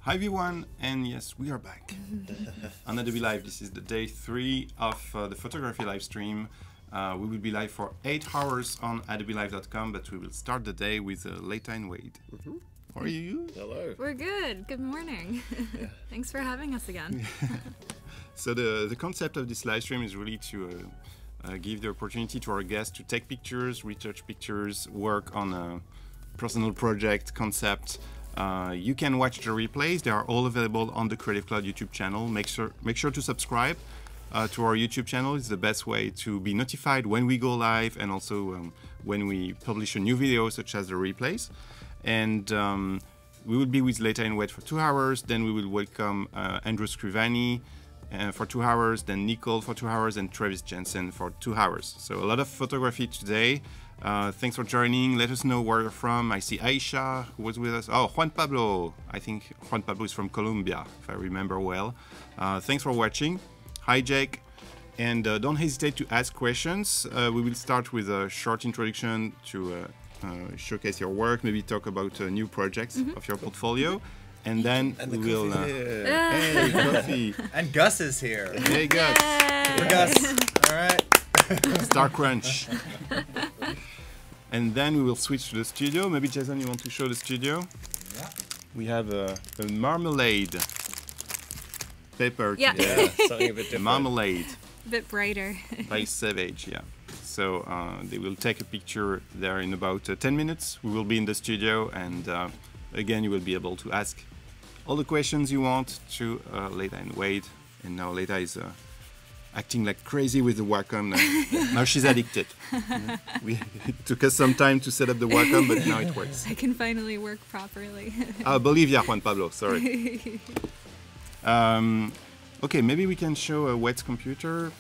Hi everyone, and yes, we are back on Adobe Live. This is the day 3 of the photography live stream. We will be live for 8 hours on adobelive.com, but we will start the day with Leta and Wade. How are you? Hello. We're good. Good morning. Yeah. Thanks for having us again. So the concept of this live stream is really to give the opportunity to our guests to take pictures, retouch pictures, work on a personal project concept. You can watch the replays. They are all available on the Creative Cloud YouTube channel. Make sure to subscribe to our YouTube channel. It's the best way to be notified when we go live and also when we publish a new video such as the replays. And we will be with Leta and Wade for 2 hours. Then we will welcome Andrew Scrivani for 2 hours, then Nicole for 2 hours, and Travis Jensen for 2 hours. So a lot of photography today. Thanks for joining. Let us know where you're from. I see Aisha, who was with us. Oh, Juan Pablo. I think Juan Pablo is from Colombia, if I remember well. Thanks for watching. Hi, Jake. And don't hesitate to ask questions. We will start with a short introduction to showcase your work, maybe talk about new projects of your portfolio. And then we will... Hey, coffee. And Gus is here. Hey, Gus. Hey, Gus. All right. Star Crunch. And then we will switch to the studio. Maybe, Jason, you want to show the studio? Yeah. We have a marmalade paper. Yeah. Yeah, something a bit different. Marmalade A bit brighter. by Savage, yeah. So they will take a picture there in about 10 minutes. We will be in the studio, and again, you will be able to ask all the questions you want to Leta and Wade. And now Leta is acting like crazy with the Wacom. Now she's addicted. It took us some time to set up the Wacom, but now it works. I can finally work properly. Bolivia, Juan Pablo, sorry. Okay, maybe we can show Wade's computer.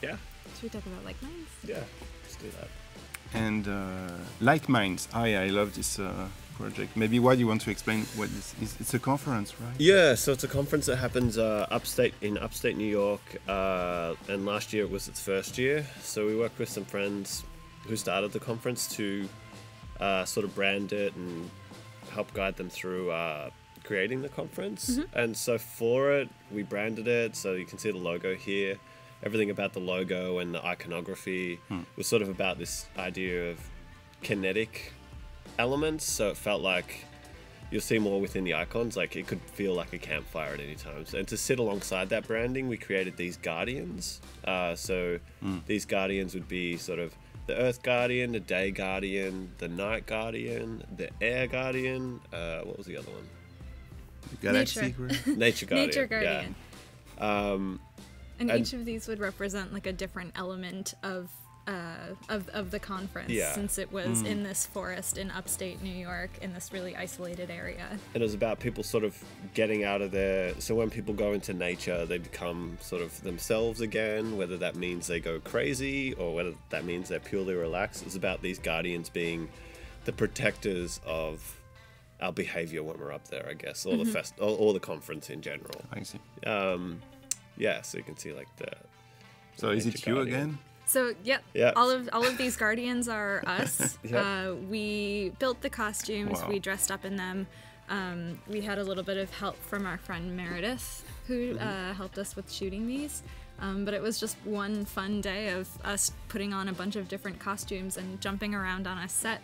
Yeah. Should we talk about like mines? Yeah. Let's do that. And Like Minds. I love this project. Maybe Wade, you want to explain what this is? It's a conference, right? Yeah, so it's a conference that happens upstate New York, and last year it was its first year. So we worked with some friends who started the conference to sort of brand it and help guide them through creating the conference. And so for it, we branded it. So you can see the logo here. Everything about the logo and the iconography was sort of about this idea of kinetic elements. So it felt like you'll see more within the icons. Like it could feel like a campfire at any time. And to sit alongside that branding, we created these guardians. These guardians would be sort of the Earth Guardian, the Day Guardian, the Night Guardian, the Air Guardian. What was the other one? Galaxy. Nature Guardian. Nature Guardian. Yeah. And each of these would represent like a different element of the conference, since it was in this forest in upstate New York, in this really isolated area. And it was about people sort of getting out of there. So when people go into nature, they become sort of themselves again, whether that means they go crazy or whether that means they're purely relaxed. It's about these guardians being the protectors of our behavior when we're up there, I guess, or the conference in general. I see. Yeah, so you can see like the... So is it you again? So Yeah. all of these guardians are us. Yeah. We built the costumes. Wow. We dressed up in them. We had a little bit of help from our friend Meredith, who helped us with shooting these. But it was just one fun day of us putting on a bunch of different costumes and jumping around on a set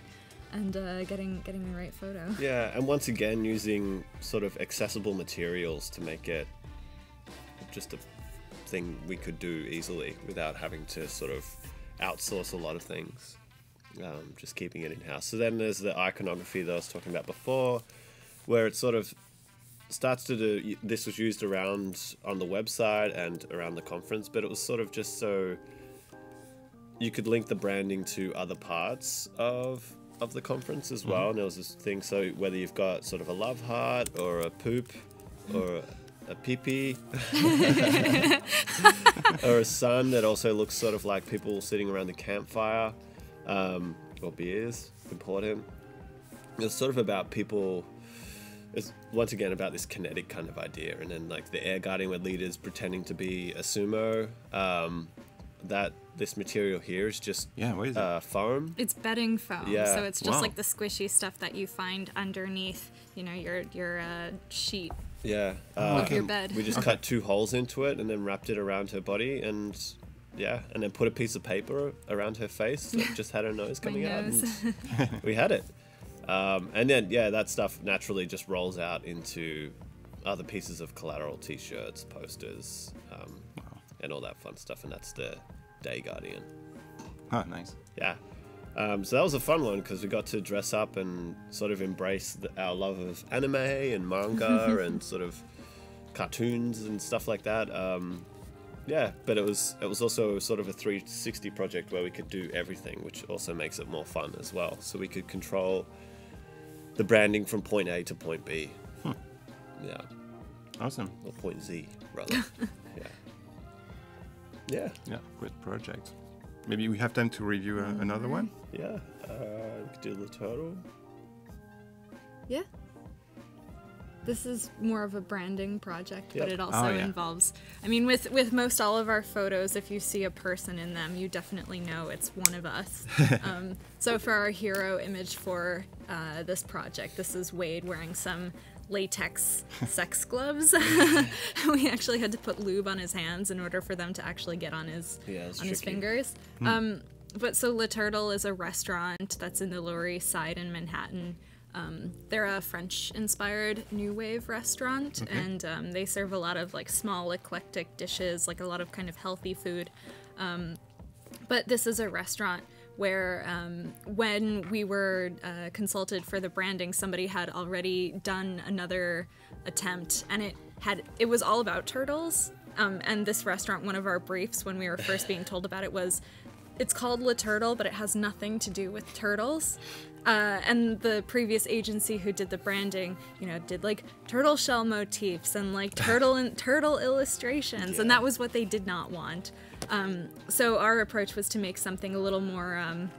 and getting the right photo. Yeah, and once again using sort of accessible materials to make it just a thing we could do easily without having to sort of outsource a lot of things, just keeping it in-house. So then there's the iconography that I was talking about before, where it sort of starts to do, this was used around on the website and around the conference, but it was sort of just so you could link the branding to other parts of the conference as well. And there was this thing, so whether you've got sort of a love heart or a poop or a pee-pee or a sun that also looks sort of like people sitting around the campfire, or beers, important. It's sort of about people, it's once again about this kinetic kind of idea. And then like the Air Guardian with leaders pretending to be a sumo, this material here is just what is it? foam. It's bedding foam, Yeah. so it's just Wow. like the squishy stuff that you find underneath, you know, your sheet Yeah. of your bed. We just cut 2 holes into it and then wrapped it around her body and then put a piece of paper around her face that just had her nose My coming out. nose. And we had it. And then, that stuff naturally just rolls out into other pieces of collateral, t-shirts, posters, and all that fun stuff. And that's the Day Guardian. Oh, nice. Yeah. So that was a fun one because we got to dress up and sort of embrace our love of anime and manga and sort of cartoons and stuff like that. But it was also sort of a 360 project where we could do everything, which also makes it more fun as well. So we could control the branding from point A to point B. Yeah. Awesome. Or point Z, rather. Yeah. Yeah, great project. Maybe we have time to review another one? Yeah. We could do the turtle. Yeah. This is more of a branding project, but Yep. it also yeah. involves, I mean, with most all of our photos, if you see a person in them, you definitely know it's one of us. So for our hero image for this project, this is Wade wearing some latex sex gloves. We actually had to put lube on his hands in order for them to actually get on his tricky. fingers. But so Le Turtle is a restaurant that's in the Lower East Side in Manhattan. They're a French-inspired new wave restaurant, and they serve a lot of like small eclectic dishes, like a lot of kind of healthy food. But this is a restaurant where when we were consulted for the branding, somebody had already done another attempt, and it was all about turtles. And this restaurant, one of our briefs when we were first being told about it was, it's called Le Turtle, but it has nothing to do with turtles. And the previous agency who did the branding, did like turtle shell motifs and like turtle illustrations, and that was what they did not want. So our approach was to make something a little more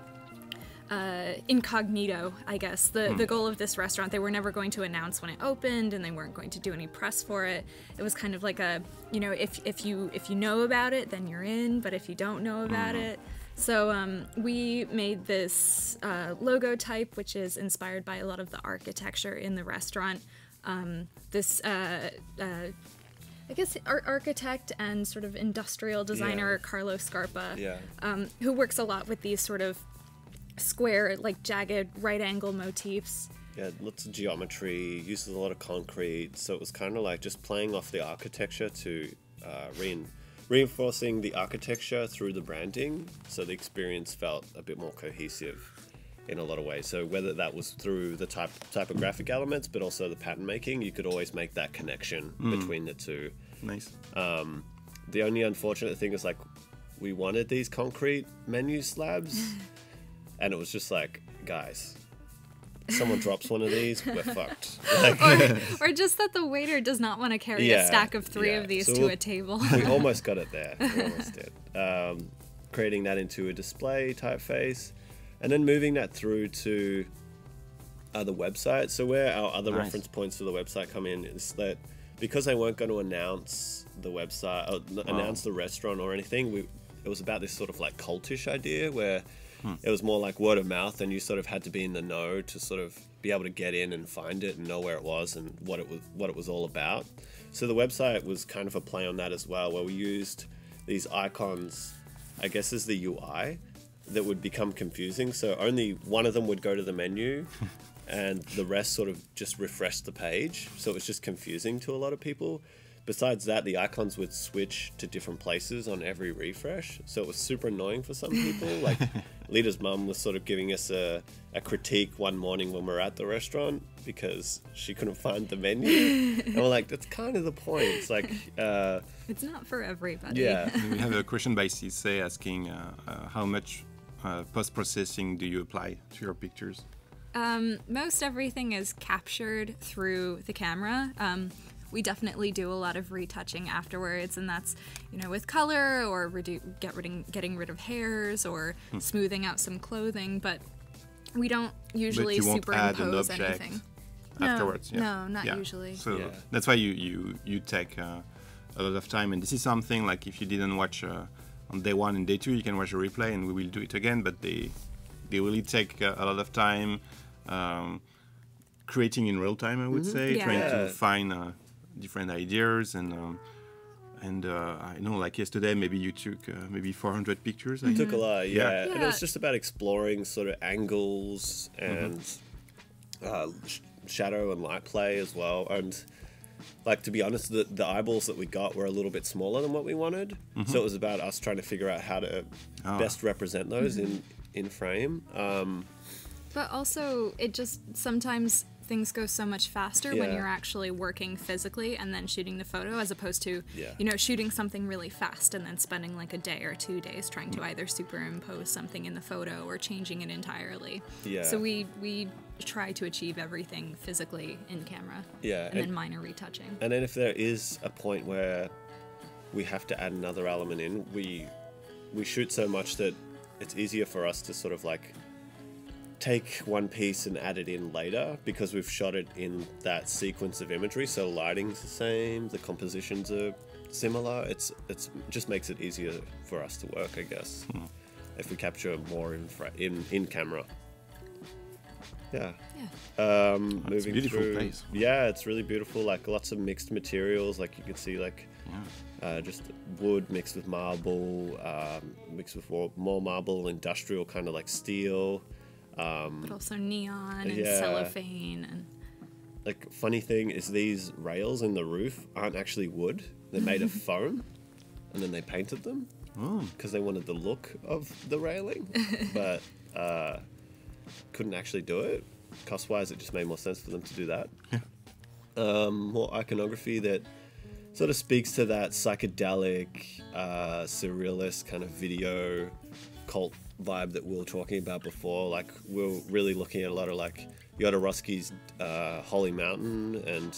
incognito, I guess. The goal of this restaurant, they were never going to announce when it opened, and they weren't going to do any press for it. It was kind of like a, if you know about it, then you're in, but if you don't know about it. So we made this logo type, which is inspired by a lot of the architecture in the restaurant. I guess architect and sort of industrial designer Carlo Scarpa, who works a lot with these sort of square, like jagged right angle motifs. Yeah, lots of geometry, uses a lot of concrete, so it was kind of like just playing off the architecture to reinforcing the architecture through the branding, so the experience felt a bit more cohesive in a lot of ways. So whether that was through the typographic elements, but also the pattern making, you could always make that connection between the two. Nice. The only unfortunate thing is like we wanted these concrete menu slabs, and it was just like, guys, someone drops one of these, we're fucked. Or just that the waiter does not want to carry a stack of 3 of these to a table. We almost got it there. We almost did. Creating that into a display typeface, and then moving that through to the website. So where our other reference points for the website come in is that because they weren't going to announce the website, or announce the restaurant or anything, it was about this sort of like cultish idea where it was more like word of mouth, and you sort of had to be in the know to sort of be able to get in and find it and know where it was and what it was all about. So the website was kind of a play on that as well, where we used these icons, I guess, as the UI that would become confusing. So only one of them would go to the menu and the rest sort of just refreshed the page. So it was just confusing to a lot of people. Besides that, the icons would switch to different places on every refresh. So it was super annoying for some people. Like Leta's mum was sort of giving us a critique one morning when we were at the restaurant because she couldn't find the menu. And we're like, that's kind of the point. It's like... it's not for everybody. Yeah. We have a question by Cisse asking how much post-processing do you apply to your pictures? Most everything is captured through the camera. We definitely do a lot of retouching afterwards, and that's, with color or getting rid of hairs or smoothing out some clothing, but we don't usually superimpose anything. Afterwards, No, not usually. So that's why you take a lot of time, and this is something like if you didn't watch on day 1 and day 2 you can watch a replay and we will do it again, but they really take a lot of time creating in real time, I would say, trying to find different ideas and I know, like yesterday, maybe you took maybe 400 pictures. I took a lot, yeah. And it was just about exploring sort of angles and shadow and light play as well. And like, to be honest, the eyeballs that we got were a little bit smaller than what we wanted. So it was about us trying to figure out how to best represent those in frame. But also, it just sometimes things go so much faster when you're actually working physically and then shooting the photo, as opposed to you know, shooting something really fast and then spending like a day or 2 days trying to either superimpose something in the photo or changing it entirely. So we try to achieve everything physically in camera, and then minor retouching. And then if there is a point where we have to add another element in, we shoot so much that it's easier for us to sort of like take one piece and add it in later, because we've shot it in that sequence of imagery, so lighting's the same, the compositions are similar. It's just makes it easier for us to work, I guess, if we capture more in camera. It's a beautiful place. Yeah, it's really beautiful, like lots of mixed materials, like you can see like just wood mixed with marble, mixed with more marble, industrial kind of like steel. But also neon and cellophane. And like, funny thing is, these rails in the roof aren't actually wood. They're made of foam, and then they painted them because they wanted the look of the railing, but couldn't actually do it. Cost-wise, it just made more sense for them to do that. More iconography that sort of speaks to that psychedelic, surrealist kind of video cult vibe that we were talking about before. Like, we're really looking at a lot of like Jodorowsky's Holy Mountain and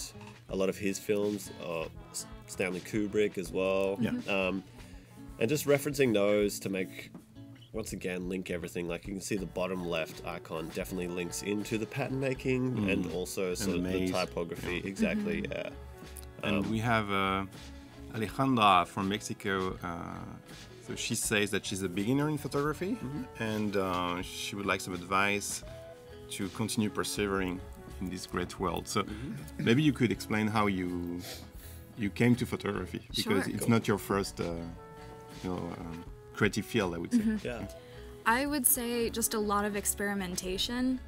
a lot of his films, Stanley Kubrick as well, and just referencing those to make, once again, link everything. Like, you can see the bottom left icon definitely links into the pattern making and also sort of the typography. Exactly. And we have Alejandra from Mexico. So she says that she's a beginner in photography, and she would like some advice to continue persevering in this great world. So maybe you could explain how you came to photography, because it's not your first creative field, I would say. I would say just a lot of experimentation.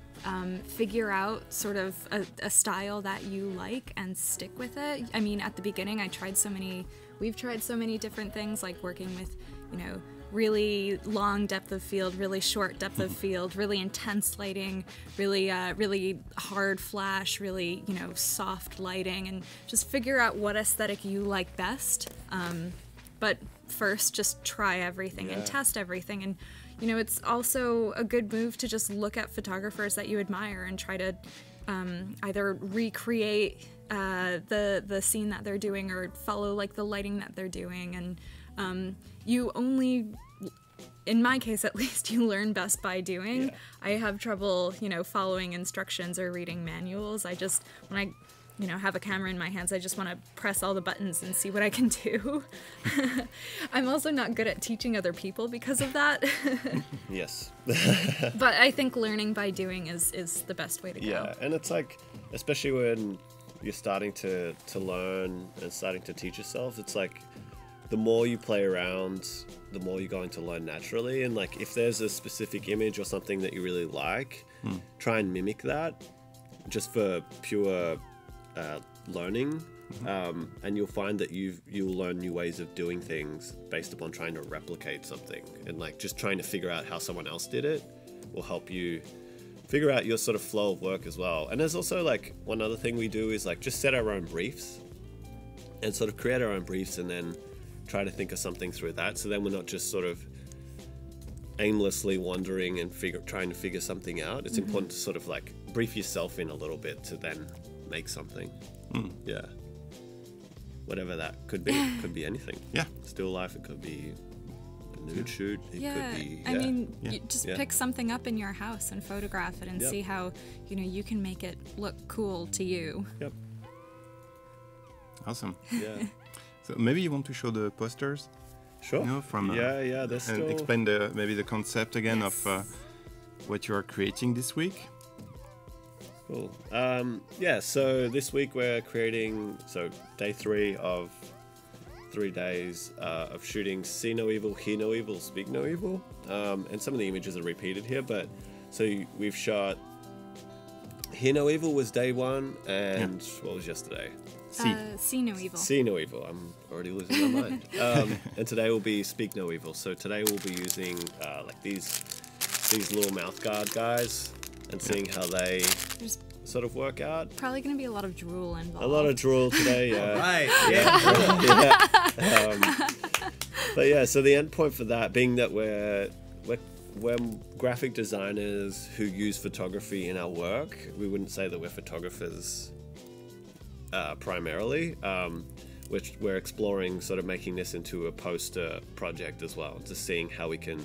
Figure out sort of a style that you like and stick with it. I mean, at the beginning, we've tried so many different things, like working with, you know, really long depth of field, really short depth of field, really intense lighting, really hard flash, really, you know, soft lighting, and just figure out what aesthetic you like best. But first, just try everything and test everything. And you know, it's also a good move to just look at photographers that you admire and try to either recreate the scene that they're doing or follow like the lighting that they're doing. And you only, in my case at least, you learn best by doing. I have trouble, you know, following instructions or reading manuals. When I you know, have a camera in my hands, I just want to press all the buttons and see what I can do. I'm also not good at teaching other people because of that. Yes. But I think learning by doing is the best way to go. Yeah, and it's like, especially when you're starting to learn and starting to teach yourself, it's like the more you play around, the more you're going to learn naturally. And like, if there's a specific image or something that you really like, try and mimic that just for pure learning, and you'll find that you'll learn new ways of doing things based upon trying to replicate something, and like just trying to figure out how someone else did it will help you figure out your sort of flow of work as well. And there's also like one other thing we do is like just set our own briefs and sort of create our own briefs and then try to think of something through that, so then we're not just sort of aimlessly wandering and trying to figure something out. It's important to sort of like brief yourself in a little bit to then make something. Yeah, whatever that could be. It could be anything. Yeah, still life, it could be a nude shoot, it could be, I mean, you just pick something up in your house and photograph it and see how, you know, you can make it look cool to you. Awesome. Yeah. So maybe you want to show the posters? Sure. You know, from yeah, there's and still... explain maybe the concept again of what you are creating this week. Cool. Yeah, so this week we're creating, day 3 of 3 days of shooting See No Evil, Hear No Evil, Speak No Evil. And some of the images are repeated here, but so we've shot Hear No Evil was day 1, and what was yesterday? See No Evil. See No Evil. I'm already losing my mind. And today will be Speak No Evil. So today we'll be using like these little mouth guard guys and seeing how they sort of work out. Probably going to be a lot of drool involved. A lot of drool today, yeah. Right. But yeah, so the end point for that being that we're graphic designers who use photography in our work. We wouldn't say that we're photographers primarily, which we're exploring sort of making this into a poster project as well, just seeing how we can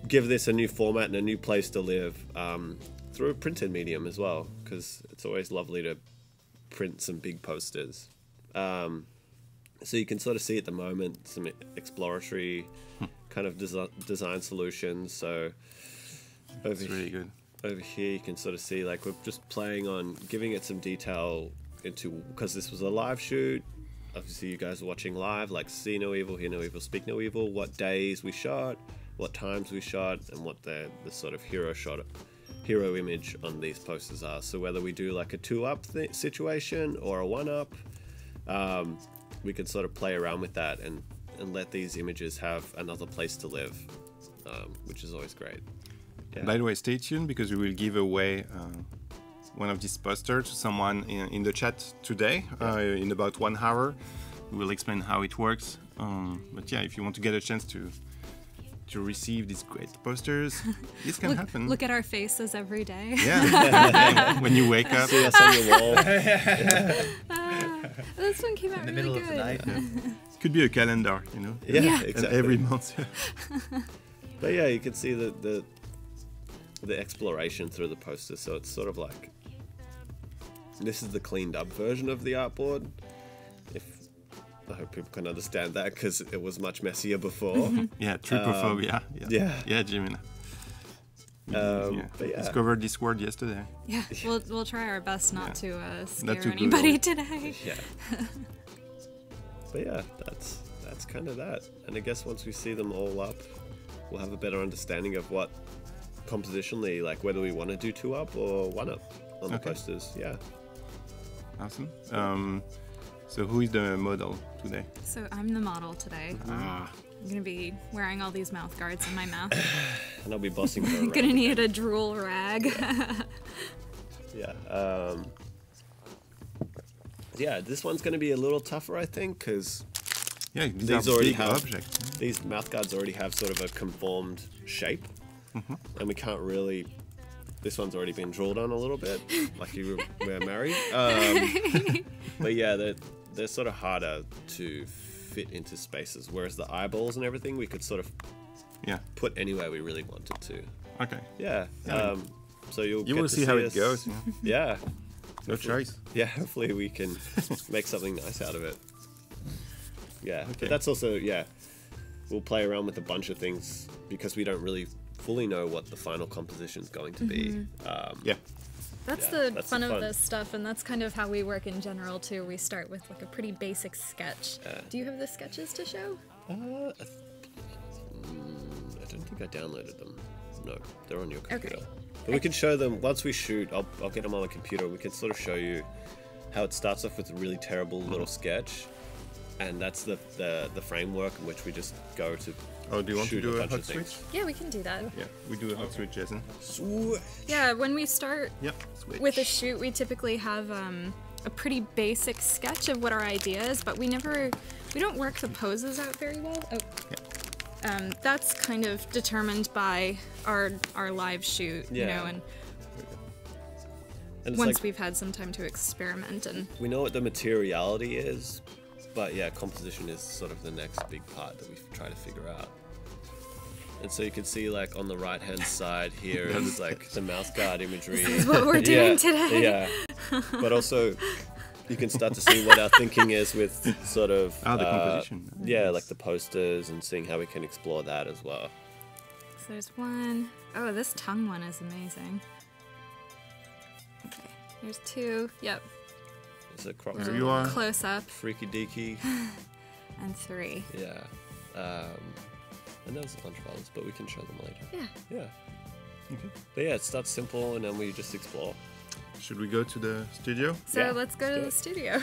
give this a new format and a new place to live through a printed medium as well, because it's always lovely to print some big posters. So you can sort of see at the moment some exploratory kind of design solutions. So That's really good. over here you can sort of see like we're just playing on giving it some detail into, because this was a live shoot. Obviously you guys are watching live, like See No Evil, Hear No Evil, Speak No Evil, what days we shot, what times we shot, and what the sort of hero image on these posters are. So whether we do like a 2-up situation or a 1-up, we can sort of play around with that and let these images have another place to live, which is always great. Yeah. By the way, stay tuned because we will give away one of these posters to someone in the chat today in about 1 hour. We will explain how it works. But yeah, if you want to get a chance to receive these great posters, this can happen. Look at our faces every day. Yeah, when you wake up. See us on your wall. This one came out In the really middle good. of the night. It could be a calendar, you know. Yeah, And exactly. every month. But yeah, you can see the exploration through the poster. So it's sort of like, this is the cleaned up version of the artboard. I hope people can understand that, because it was much messier before. Yeah, trypophobia. Yeah, Jimena. But yeah. Discovered this word yesterday. Yeah, we'll try our best not to scare to Google anybody it. today. Yeah. But yeah, that's kind of that. And I guess once we see them all up, we'll have a better understanding of what compositionally, like whether we want to do 2-up or 1-up on the posters. Yeah. Awesome. So who is the model today? So I'm the model today. I'm gonna be wearing all these mouth guards in my mouth. And I'll be bossing her around. Gonna need a drool rag. Yeah. Yeah, this one's going to be a little tougher, I think, because these are already big have objects. these mouth guards already have sort of a conformed shape, and we can't really. This one's already been drilled on a little bit, like we're married. But yeah, they're sort of harder to fit into spaces, whereas the eyeballs and everything we could sort of put anywhere we really wanted to. Okay. Yeah. So you will see how it goes. Yeah. No choice. Yeah, hopefully we can make something nice out of it. Yeah, Okay. but that's also, we'll play around with a bunch of things because we don't really fully know what the final composition's going to be. That's Yeah, the that's fun the of fun. this stuff, and that's kind of how we work in general too. We start with like a pretty basic sketch. Do you have the sketches to show? I don't think I downloaded them. No, they're on your computer. Okay. But we can show them once we shoot. I'll get them on the computer. We can sort of show you how it starts off with a really terrible little sketch, and that's the framework in which we just go to. Oh, do you want to shoot do a bunch hot of things. switch? Yeah, we can do that. Yeah, we do a hot switch, Jason. Yeah, when we start Yeah, switch. with a shoot, we typically have a pretty basic sketch of what our idea is, but we don't work the poses out very well. Oh. That's kind of determined by our live shoot, you know, and it's once like, we've had some time to experiment and we know what the materiality is, but yeah, composition is sort of the next big part that we try to figure out. And so you can see, like, on the right hand side here is like the mouth guard imagery. this is what we're doing today. Yeah, but also you can start to see what our thinking is with sort of the composition. yeah, like the posters and seeing how we can explore that as well. So there's one. Oh, this tongue one is amazing. Okay, there's two. Yep. It's a crop There you are. Close up. freaky deaky. And three. Yeah. And there's a bunch of others, but we can show them later. Yeah. Yeah. Okay. But yeah, it starts simple and then we just explore. Should we go to the studio? So Yeah, let's go to the studio.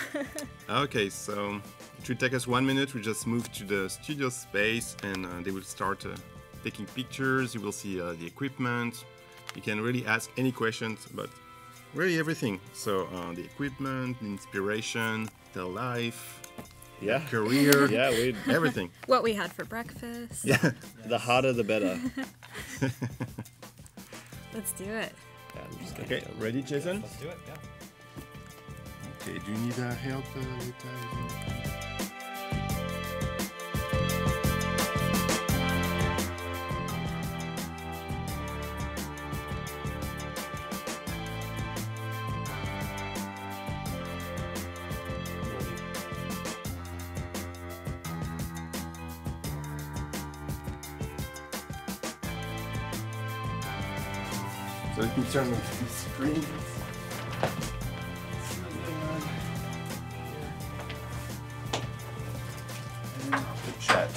Okay, so it should take us 1 minute. We just move to the studio space and they will start taking pictures. You will see the equipment. You can really ask any questions about really everything. So the equipment, the inspiration, the life, Yeah. career, Yeah, we everything. What we had for breakfast. Yeah. the harder the better. Let's do it. Yeah, I'm just gonna Okay, get on. ready, Jason? Let's do it. Yeah. Okay, do you need help, Leta? So let me turn on the screen. And the chat.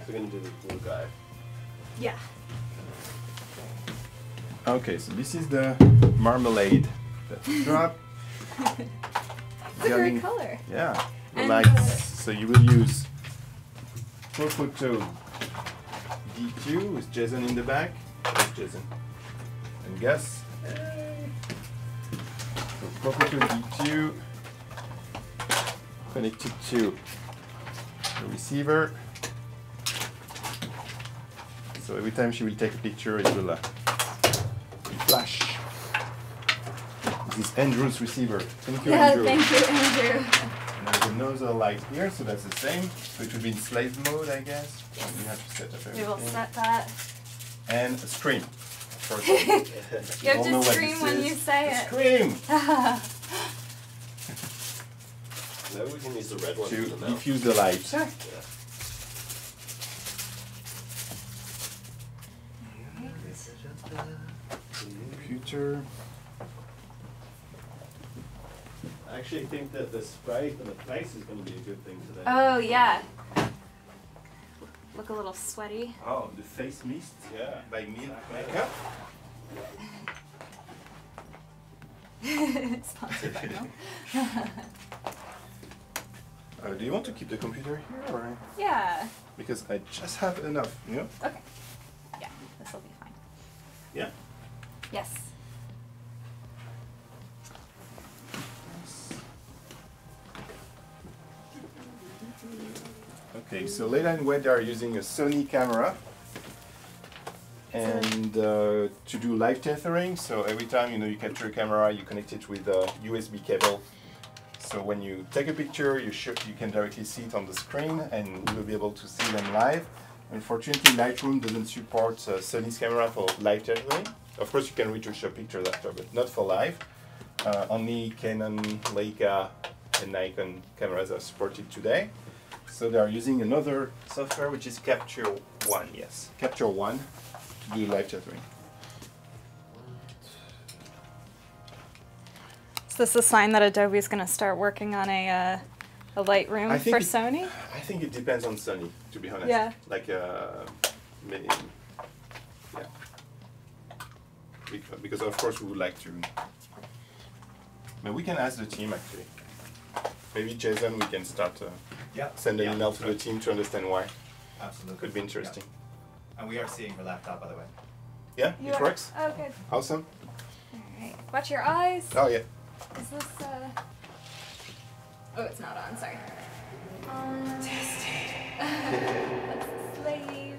We're gonna do the blue guy. Yeah. Okay, so this is the marmalade that you drop. It's a great color. Yeah, the And lights. So you will use Photo D2 with Jason in the back. There's Jason. And Gus. So Photo D2 connected to the receiver. So every time she will take a picture, it will flash. This is Andrew's receiver. Thank you, Andrew. Thank you, Andrew. And there's another light here, so that's the same. So it will be in slave mode, I guess. You have to set up everything. We will set that. And a scream. Of course. You have all know to what scream this when is. you say A it. Scream! Maybe we can use the red one To for the mouth. diffuse the light. Sure. Computer. I actually think that the spray for the face is going to be a good thing today. Oh, yeah. Look a little sweaty. Oh, the face mist. Yeah. By Milk Makeup. Sponsored by Milk. Do you want to keep the computer here, or? Yeah. Because I just have enough, you know? Okay. Yeah, this will be fine. Yeah. Yes. Okay, so Leta and Wade are using a Sony camera and to do live tethering. So every time you capture a camera, you connect it with a USB cable. So when you take a picture, you can directly see it on the screen, and you will be able to see them live. Unfortunately, Lightroom doesn't support Sony's camera for live tethering. Of course, you can retouch your pictures after, but not for live. Only Canon, Leica, and Nikon cameras are supported today. So they are using another software, which is Capture One. Yes, Capture One to do live tethering. Is this a sign that Adobe is going to start working on a Lightroom I think for it- Sony? I think it depends on Sony, to be honest. Yeah. Like, maybe, yeah. Because of course we would like to. But we can ask the team actually. Maybe Jason, we can start send an email to the team to understand why. Absolutely. Could be interesting. Yeah. And we are seeing her laptop, by the way. Yeah, You it are- works. Oh, good. Awesome. All right. Watch your eyes. Oh yeah. Is this Oh, it's not on. Sorry. That's the slave.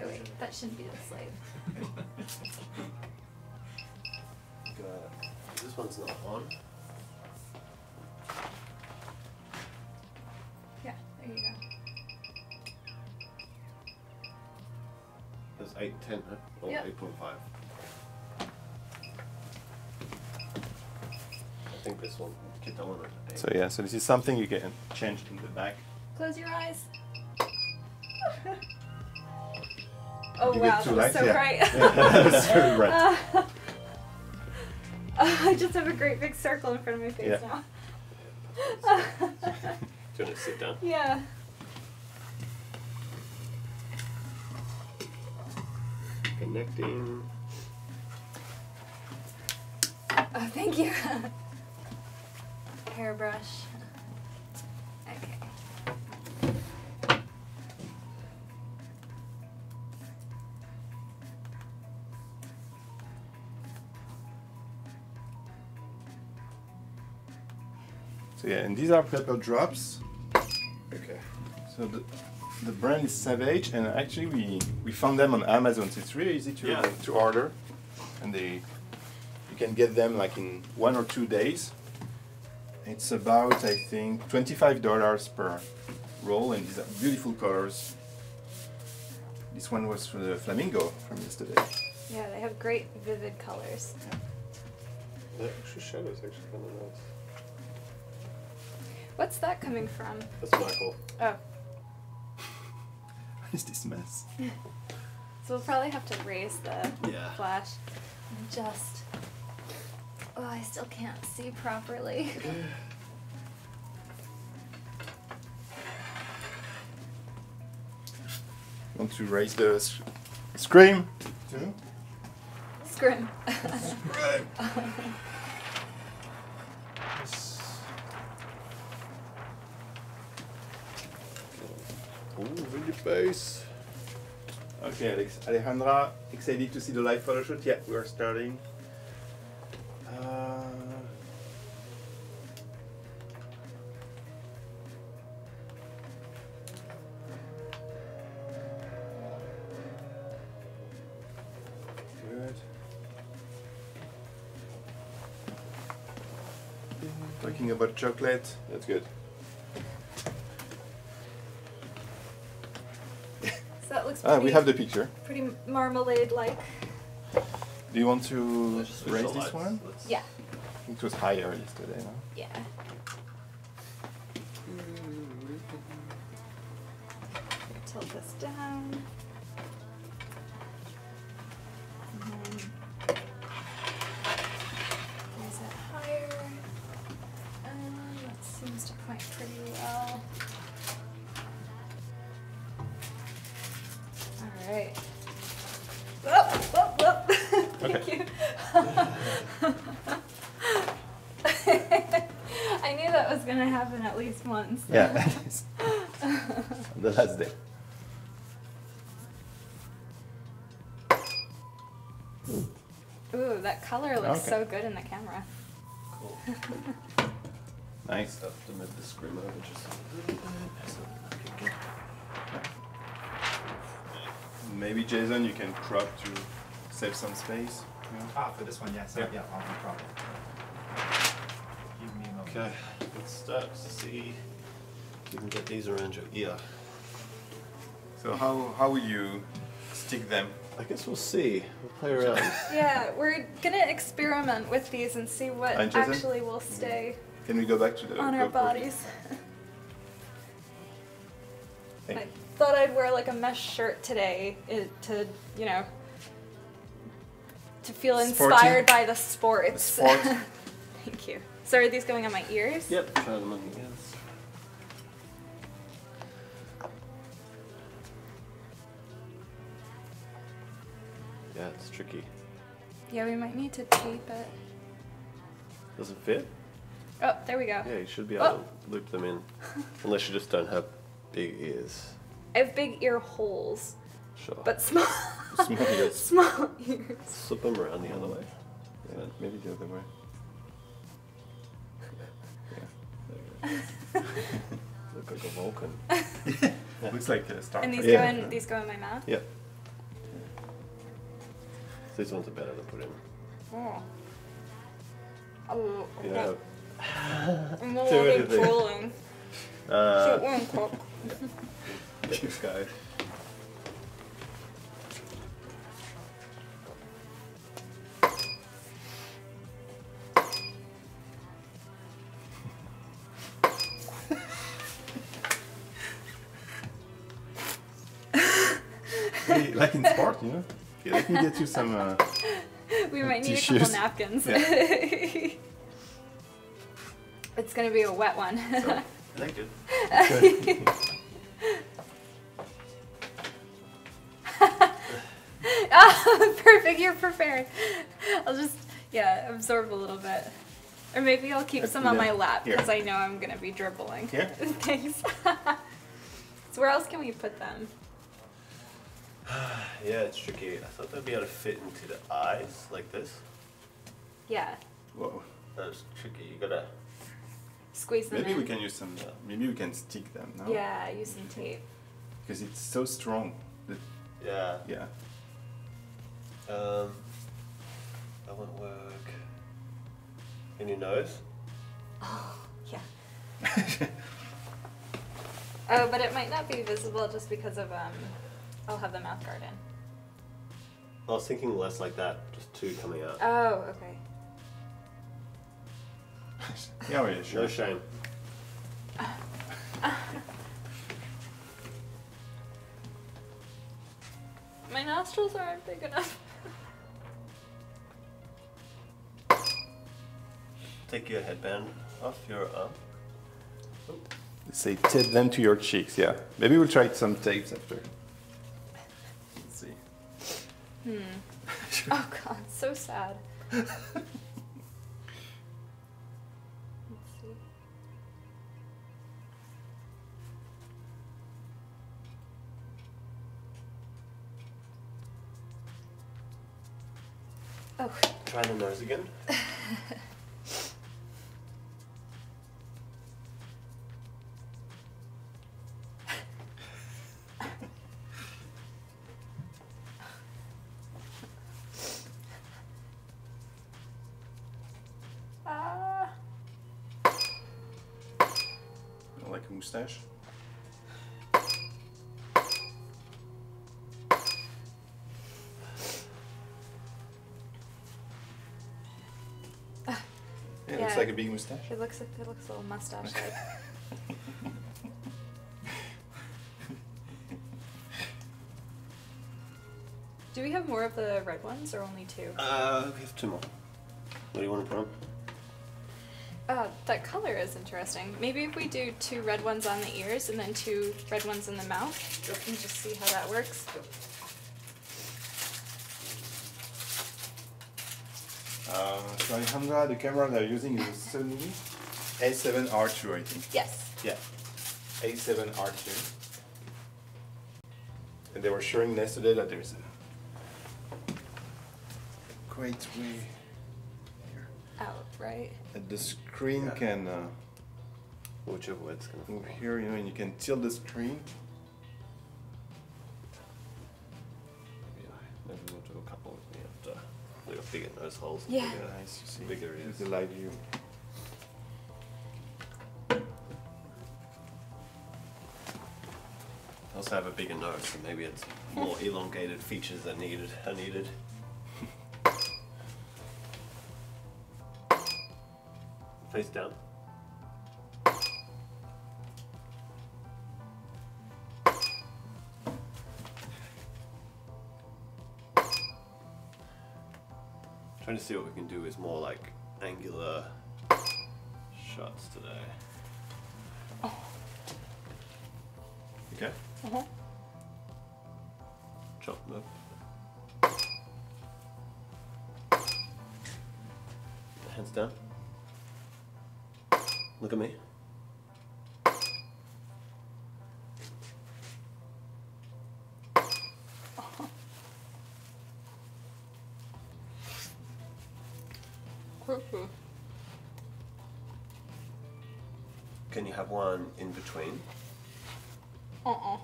Oh wait, that shouldn't be the slave. This one's not on. Yeah, there you go. was 810, huh? Or Yep. 8.5. I think this one. Get that one at 8. So yeah, so this is something you can change in the back. Close your eyes. Oh You wow, get two that was lights? so Yeah. bright. Yeah, that's very bright. I just have a great big circle in front of my face Yeah. now. Do you want to sit down? Yeah. Connecting. Oh, thank you. Hairbrush. Okay. So yeah, and these are pepper drops. Okay. So the brand is Savage, and actually we found them on Amazon. So it's really easy to Yeah. to order, and you can get them like in 1 or 2 days. It's about I think $25 per roll, and these are beautiful colors. This one was for the flamingo from yesterday. Yeah, they have great vivid colors. The extra shadow's actually kind of nice. What's that coming from? That's Michael. Oh, What is this mess? so we'll probably have to raise the Yeah. flash. And just. Oh, I still can't see properly. Want to raise the scream? Too? Scrim. Ooh, really base. Okay, Alejandra, excited to see the live photo shoot? Yeah, we are starting. Good. Talking about chocolate. That's good. So that looks Ah, pretty, we have the picture. pretty marmalade-like. Do you want to Let's switch raise the this lights. one? Let's- Yeah. I think it was higher yesterday, no? Yeah. Tilt this down. And then raise it higher. That seems to point pretty well. All right. Whoop, whoop, whoop. Thank Okay. you. I knew that was gonna happen at least once. so. Yeah, the last day. Ooh, that color looks Okay. so good in the camera. Cool. Nice. Have to move the screen over just a little bit. So I can get. Maybe Jason, you can crop to save some space. Yeah. Ah, for this one, yes. Yeah. Yeah, I'll no problem. Give me a moment. Okay, let's start to see if you can get these around your ear. So how will you stick them? I guess we'll see. We'll play around. Yeah, we're gonna experiment with these and see what And Jason? actually will stay Can we go back to the on our GoPro? bodies. Hey. I thought I'd wear like a mesh shirt today to, you know, to feel Sporty. inspired by the sports. Sport. Thank you. So are these going on my ears? Yep, try them on your ears. Yeah, it's tricky. Yeah, we might need to tape it. Does it fit? Oh, there we go. Yeah, you should be able to loop them in. Unless you just don't have big ears. I have big ear holes, Sure. but small, Small ears. small ears. Slip them around the other way. Yeah, maybe the other way. Look like a Vulcan. Looks like a Star And Trek. these Yeah. go in. These go in my mouth. Yep. These ones are better to put in. Oh. Oh. Yeah. I'm Do already anything. drooling. So it won't cook. Get this guy. Hey, like in sport, you know. Okay, let me get you some. We might need a tissues. couple napkins. Yeah. It's gonna be a wet one. I like it. Oh, perfect, you're prepared. I'll just, absorb a little bit. Or maybe I'll keep some on my lap Here. because I know I'm gonna be dribbling. Here? Thanks. So where else can we put them? Yeah, it's tricky. I thought they'd be able to fit into the eyes like this. Yeah, Whoa. That's tricky. You gotta. squeeze them Maybe in. we can use some. Maybe we can stick them now. Yeah, use some tape. Because it's so strong. That, Yeah. yeah. That won't work. In your nose? Yeah. Oh, but it might not be visible just because of I'll have the mouth guard in. I was thinking less like that, just two coming out. Oh, okay. Yeah, yeah, sure. No shame. My nostrils aren't big enough. Take your headband off your arm. Say tape them to your cheeks. Yeah. Maybe we'll try some tapes after. Let's see. Oh god, so sad. Let's see. Oh. Try the nose again. Like a mustache. Yeah, it looks Yeah. like a big mustache. It looks a little mustache like. Do we have more of the red ones or only two? We have two more. What do you want to put on? That color is interesting. Maybe if we do two red ones on the ears and then two red ones in the mouth, and just see how that works. So Alejandra, the camera they're using is a Sony A7R2, I think. Yes. Yeah. A7R2. And they were showing yesterday that there's a great way here. Out, right? That the screen can Whichever way it's gonna move here, you know, and you can tilt the screen. Maybe we'll do a couple with me after. They got bigger nose holes. Yeah. Yeah, nice, you see. Bigger With ears. the live view. I also have a bigger nose, so maybe it's more elongated features are needed. Face down. Trying to see what we can do is more like angular shots today. Okay? Uh-huh. Chop them up. Hands down. Look at me. Can you have one in between? Uh-uh.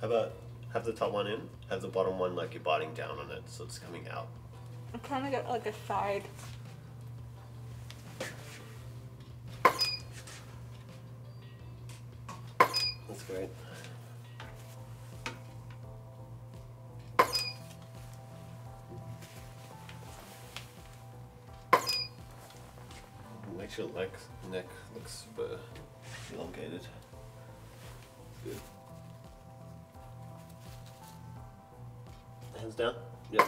How about have the top one in, have the bottom one like you're biting down on it, so it's coming out. I kind of got like a side. That's great. Makes your neck look super elongated. Good. Hands down. Yep.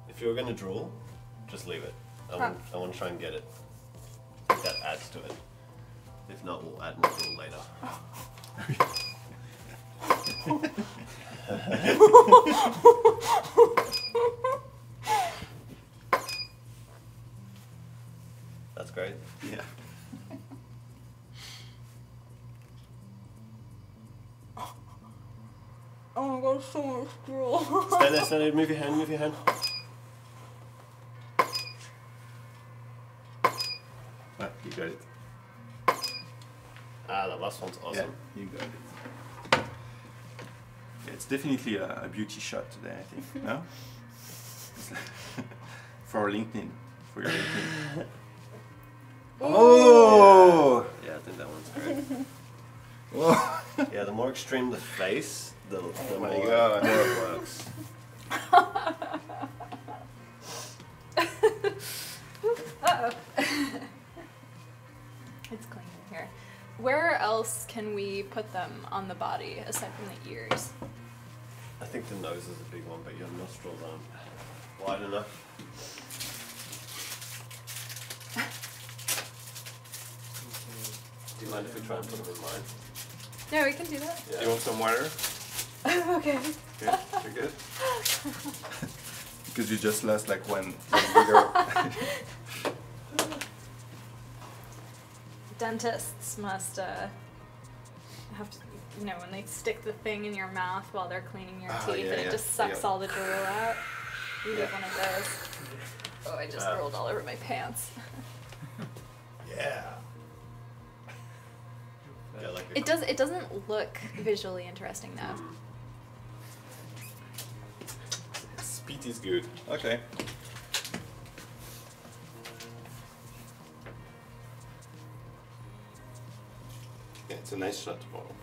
If you're gonna drool, just leave it. I want to try and get it. I think that adds to it. If not, we'll add more drool later. That's great. Yeah. Oh my god, so much drool. Stand there, move your hand, move your hand. Ah, you got it. Ah, that last one's awesome. Yeah, you got it. Yeah, it's definitely a beauty shot today, I think. No? For LinkedIn. For your LinkedIn. Oh! Yeah, I think that one's great. Whoa. Yeah, the more extreme the face, the more, my God. more it works. Uh-oh. It's clean in here. Where else can we put them on the body aside from the ears? I think the nose is a big one, but your nostrils aren't wide enough. Do you mind if we try and put them in mine? Yeah, we can do that. Yeah. You want some water? Okay. Okay, you're good? Because you just lost like one bigger. Dentists must have to, you know, when they stick the thing in your mouth while they're cleaning your Oh, teeth yeah, and it yeah, just sucks yeah. all the drool out. We did Yeah. one of those. Oh, I just rolled all over my pants. Yeah. Yeah, like It doesn't look visually interesting though. Speed is good. Okay. Yeah, it's a nice shot tomorrow.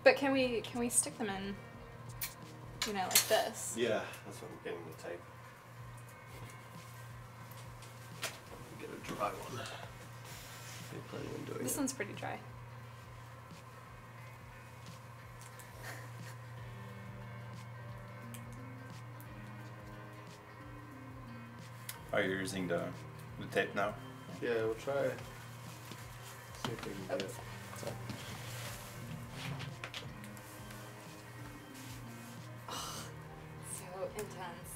But can we stick them in, you know, like this? Yeah, that's what I'm getting the tape. Get a dry one. You're planning on doing This it. one's pretty dry. Are you using the tape now? Yeah, we'll try. See if we can get it. So intense.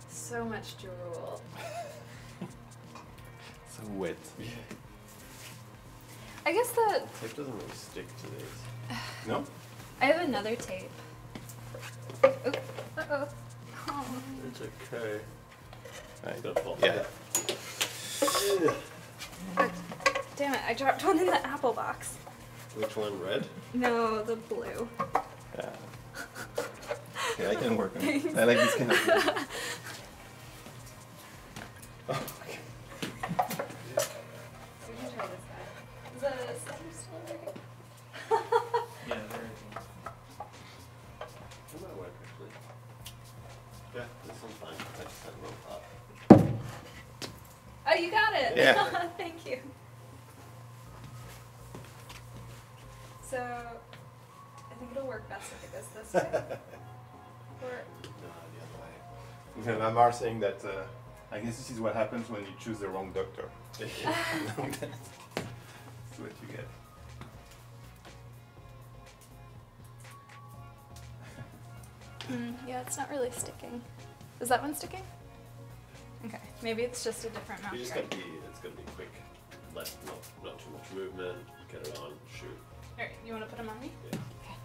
So much drool. So wet. I guess the Tape doesn't really stick to these. No? I have another tape. Oh, uh-oh. Oh. It's okay. Right. Gotta fall. Yeah. Oh, damn it, I dropped one in the apple box. Which one? Red? No, the blue. Yeah. Okay, I can work on it. Thanks. I like this kind of thing. Oh, okay. We can try this guy. Is the setter still working? Yeah, very good. That might work actually. Yeah, this one's fine. I just had a roll up. Oh, you got it! Yeah. Thank you. So, I think it'll work best if it goes this way. Or, No, the other way. Yeah, Lamar saying that I guess this is what happens when you choose the wrong doctor. That's what you get. yeah, it's not really sticking. Is that one sticking? Okay, maybe it's just a different mouth You just guard. gotta be, it's gotta be quick. Not too much movement. Get it on, shoot. Alright, you want to put them on me? Yeah. Okay.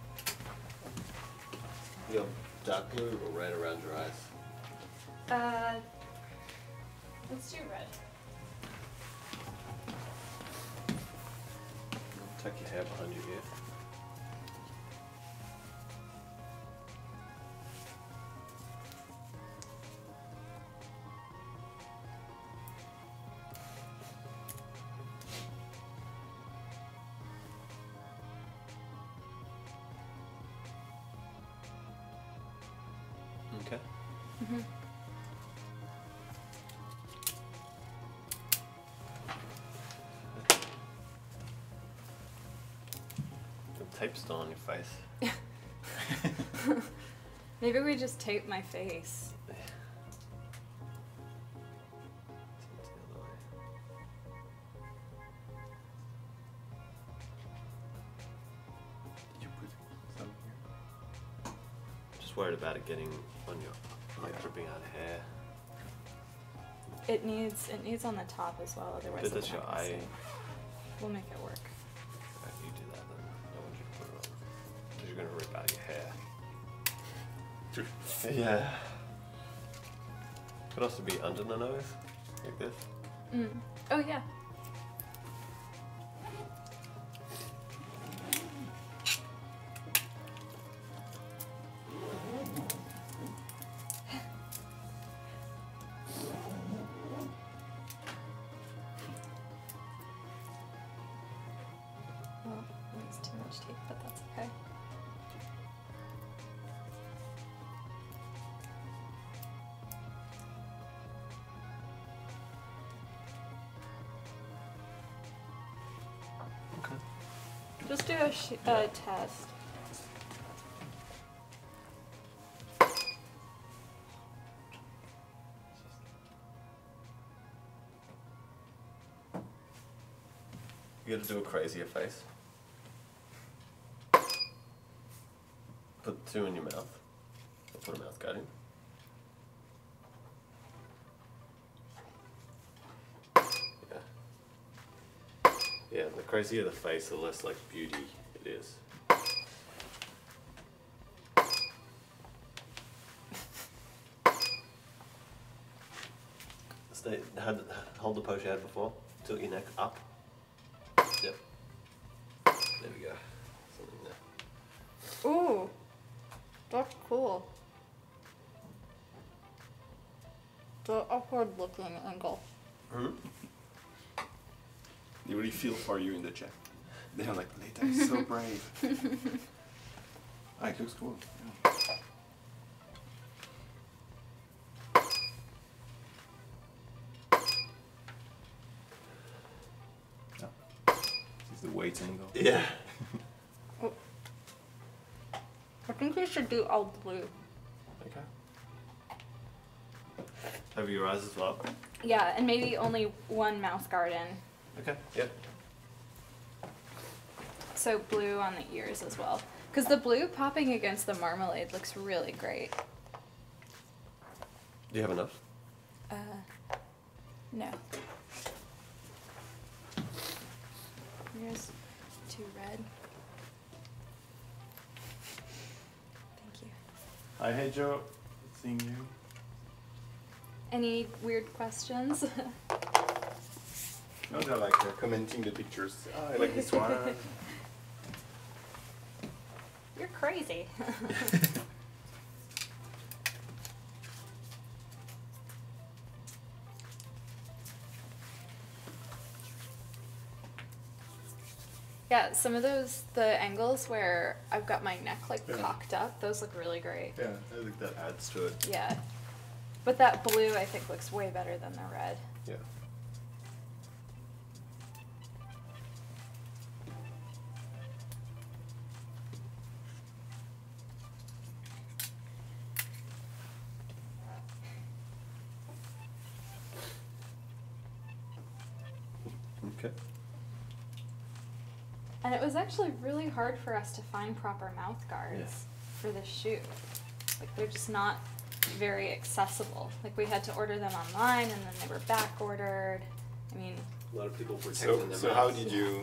You have dark blue or red around your eyes? Let's do red. Tuck your hair behind your ear. Okay. The tape's still on your face. Maybe we just tape my face. Yeah. It's the other way. Did you put some here? Just worried about it getting on your, like, Yeah. dripping out hair. It needs on the top as well, otherwise But it's that's not your gonna eye. stay. We'll make it work. Right, you do that then. I want you to put it on. Because you're gonna rip out your hair. Yeah. Could also be under the nose, like this. Oh yeah. Well, that's too much tape, but that's okay. Okay. Just do a test. You gotta do a crazier face. Put two in your mouth. Or put a mouth guard in. Yeah. Yeah, the crazier the face, the less like beauty it is. Hold the pose you had before. Tilt your neck up. Yep. There we go. Something there. Ooh, that's cool. The upward looking angle. Hmm? They really feel for you in the chat. They're like, Leta is so brave. Ah, it looks cool. Yeah. This is the weight angle. Yeah. Oh. I think we should do all blue. Okay. Over your eyes as well. Yeah, and maybe only one mouth guard in. Okay. Yep. So blue on the ears as well. Because the blue popping against the marmalade looks really great. Do you have enough? No. Here's too red. Thank you. Hi, hey Joe. Seeing you. Any weird questions? No, they're like commenting the pictures. Oh, I like this one. You're crazy. Yeah, some of those, the angles where I've got my neck like Yeah. cocked up, those look really great. Yeah, I think that adds to it. Yeah. But that blue I think looks way better than the red. Yeah. Okay. And it was actually really hard for us to find proper mouth guards for this shoot. Like they're just not very accessible. Like we had to order them online and then they were back ordered. I mean, A lot of people protecting So, their so how mouths. did you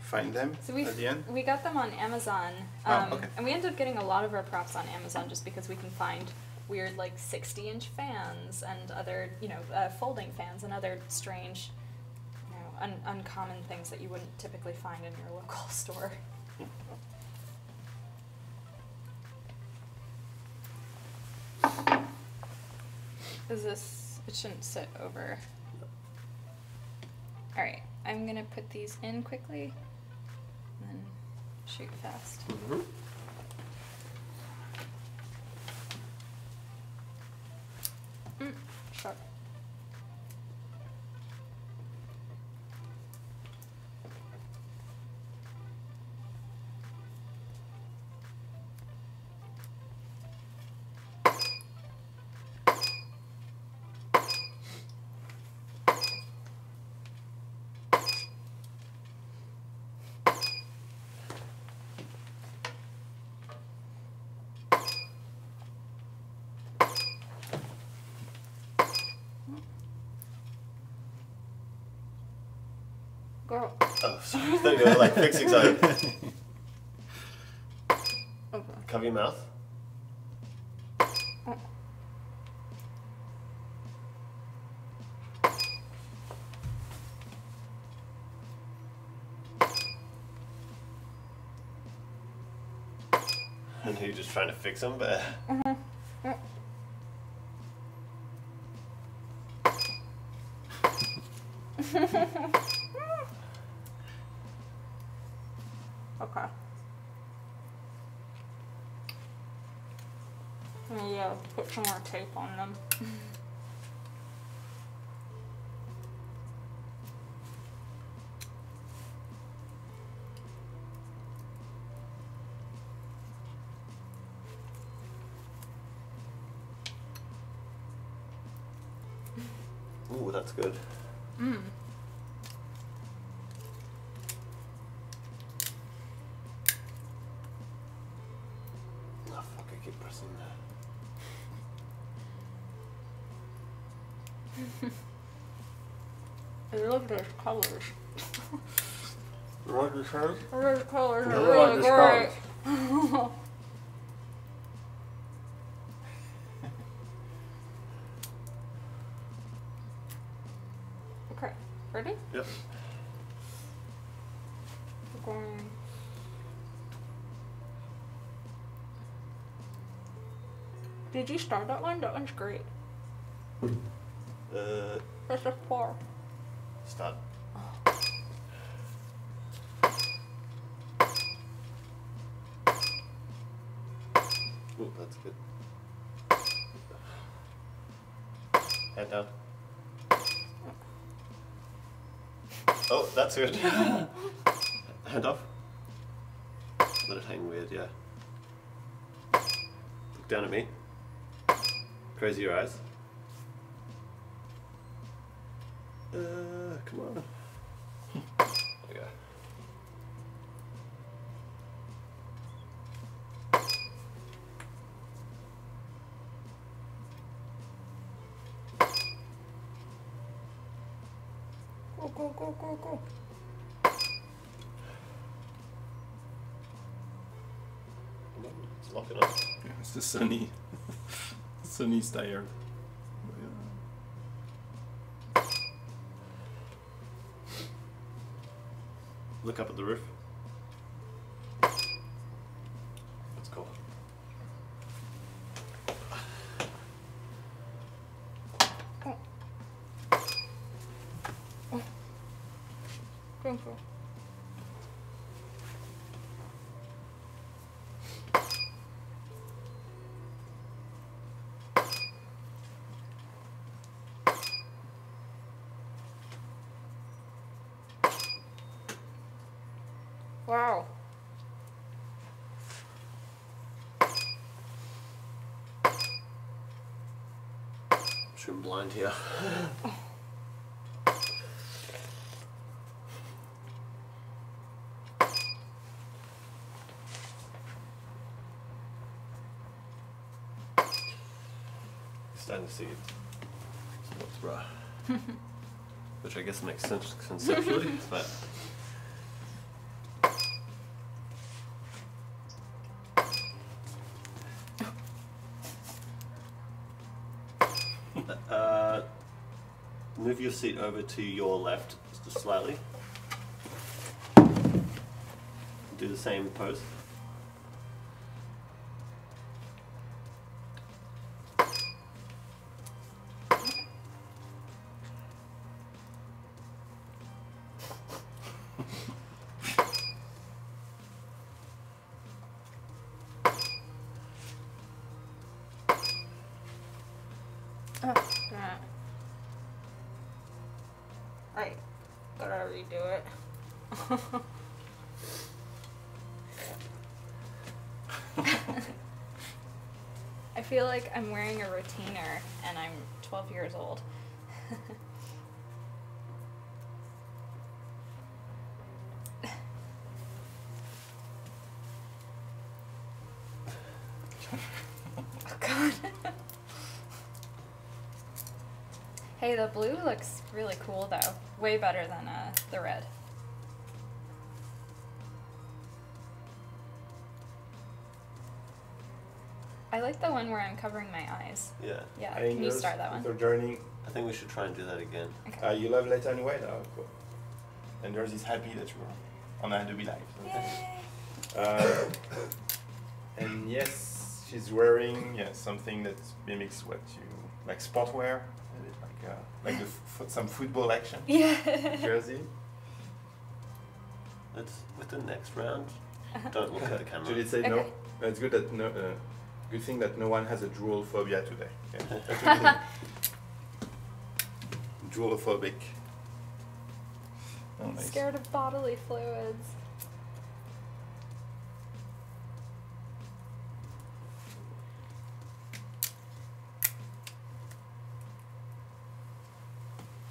find them so at the end? we got them on Amazon. Oh, okay. And we ended up getting a lot of our props on Amazon just because we can find weird like 60-inch fans and other, folding fans and other strange, uncommon things that you wouldn't typically find in your local store. It shouldn't sit over. Alright, I'm gonna put these in quickly and then shoot fast. Mhm. Sure. Girl. Oh, sorry. I thought you were like fixing something. Okay. Cover your mouth. And you're just trying to fix them, but. Okay. Yeah, put some more tape on them. Ooh, that's good. Mm. Oh fuck, I keep pressing that. Hey, look at those colors. You like this shirt? Those colors I are like really this great. Okay, ready? Yep. We're going. Did you start that one? That one's great. That's a 4. Start. Ooh, that's good. Head down. Oh, that's good. Hand off. Let it hang weird, yeah. Look down at me. Close your eyes. Come on. There we go. Go, go, go, go, go. It's locking up. Yeah, it's the sunny, sunny style. Look up at the roof. That's cool. Thank you. Wow. Shouldn't blind here. Starting to see sports bra, which I guess makes sense conceptually, but. Move your seat over to your left, just slightly. Do the same pose. actually do it. I feel like I'm wearing a retainer and I'm 12 years old. Oh God. Hey, the blue looks really cool though. Way better than the red. I like the one where I'm covering my eyes. Yeah. Yeah, can you start that one? Your journey. I think we should try and do that again. Okay. You love Leta and Wade? Oh, cool. And there's this happy that you're on Adobe Live. Yay! And yes, she's wearing something that mimics what you like sportwear, a bit like some football action Yeah. jersey. Let's with the next round. Don't look at the camera. Julie said no. Okay. It's good that no. Good thing that no one has a drool phobia today. Okay? That's a good thing. Droolophobic. Oh, nice. Scared of bodily fluids.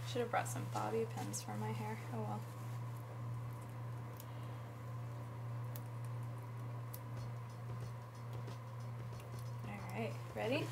Should have brought some bobby pins for my hair. Oh well. Alright, ready?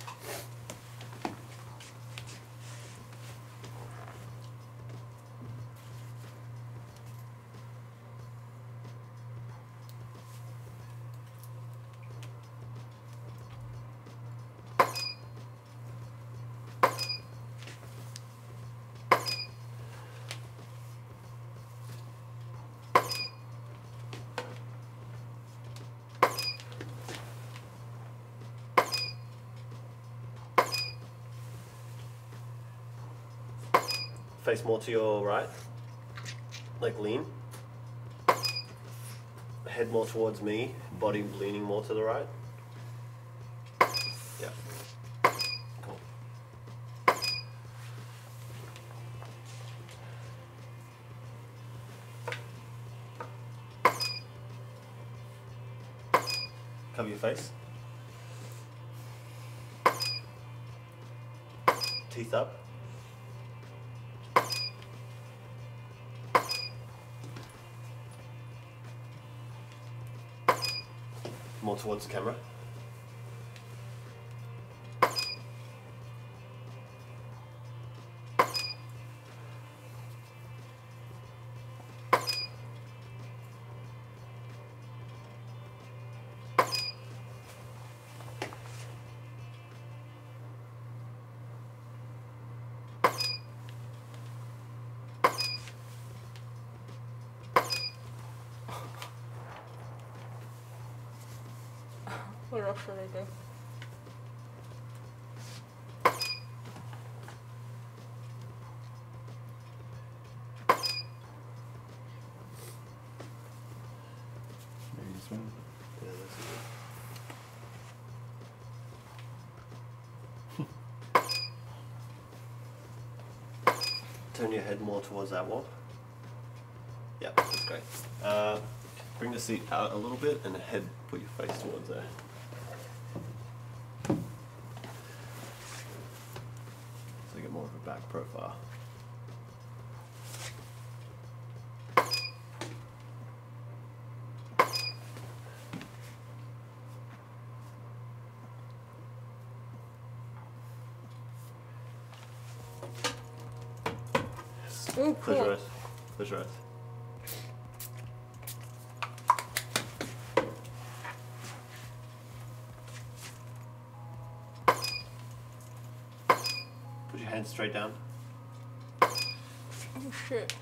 Face more to your right. Like lean. Head more towards me. Body leaning more to the right. Yeah. Cool. Cover your face. Teeth up. More towards the camera. What else should I do? Maybe this one. Yeah, that's good. Turn your head more towards that wall. Yeah, that's great. Bring the seat out a little bit and head, put your face towards there. So you get more of a back profile. Ooh, Close your cool. eyes. Close your eyes. Put your hands straight down. Oh shit.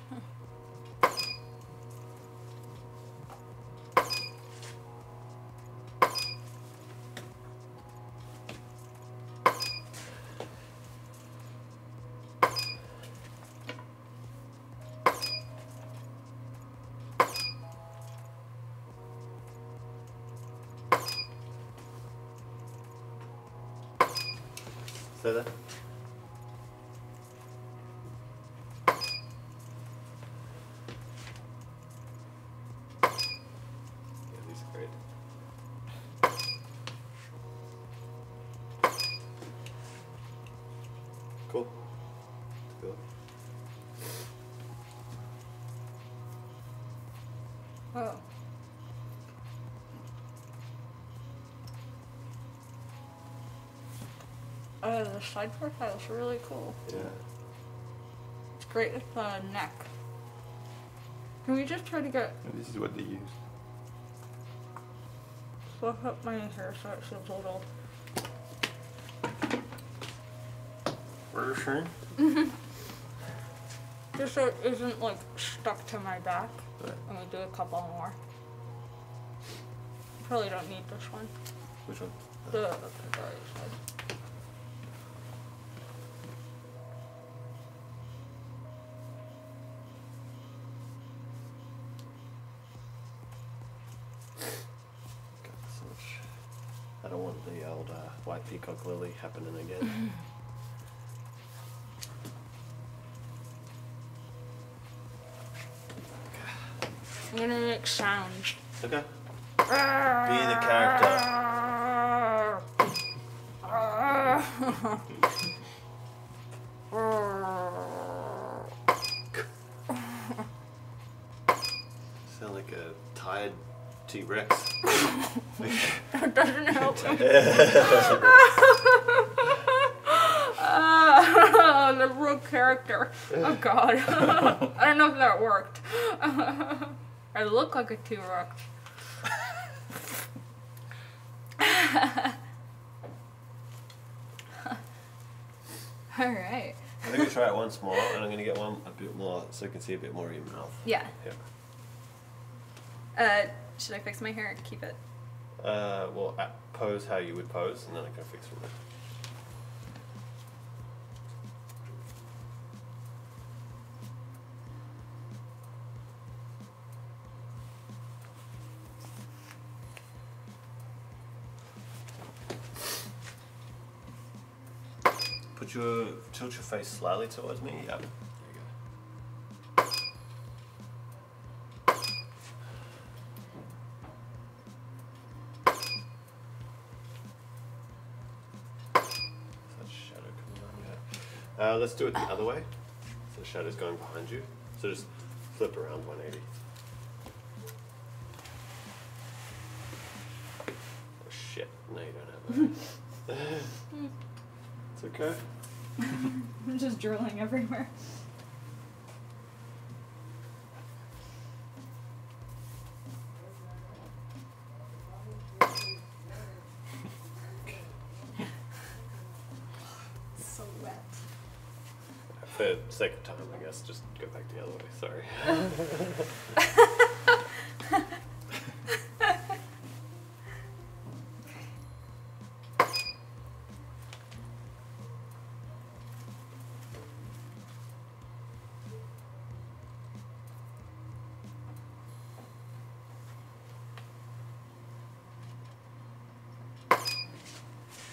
Stay there. The side profile is really cool. Yeah. It's great with the neck. Can we just try to get And this is what they use. fluff up my hair so it feels a little. Just so it isn't like stuck to my back. Right. I'm gonna do a couple more. Probably don't need this one. Which one? The right side. God, so much. I don't want the old white peacock lily happening again. I'm gonna make sounds. Okay. Be the character. Sound like a tired T-Rex. That doesn't help. The real character. Oh god. I don't know if that worked. I look like a T-Rex. Alright. I think we'll try it once more, and I'm going to get one a bit more so you can see a bit more of your mouth. Yeah. Yeah. Should I fix my hair or keep it? Well, pose how you would pose, and then I can fix from there. Tilt your face slightly towards me. Yep. There you go. Such shadow coming on you. Let's do it the other way. So the shadow's going behind you. So just flip around 180. Oh shit! No, you don't have that. It's okay. I'm just drilling everywhere. So wet. For the sake of time, I guess, just go back the other way. Sorry.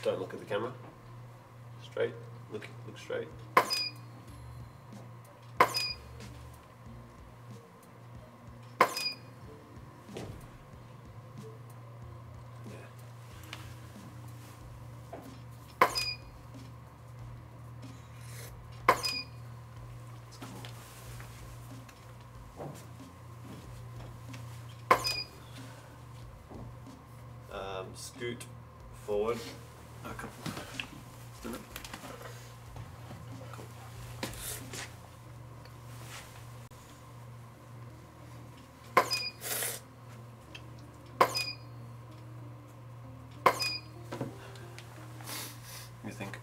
Don't look at the camera. Straight. Look straight. Scoot forward. Okay. You think?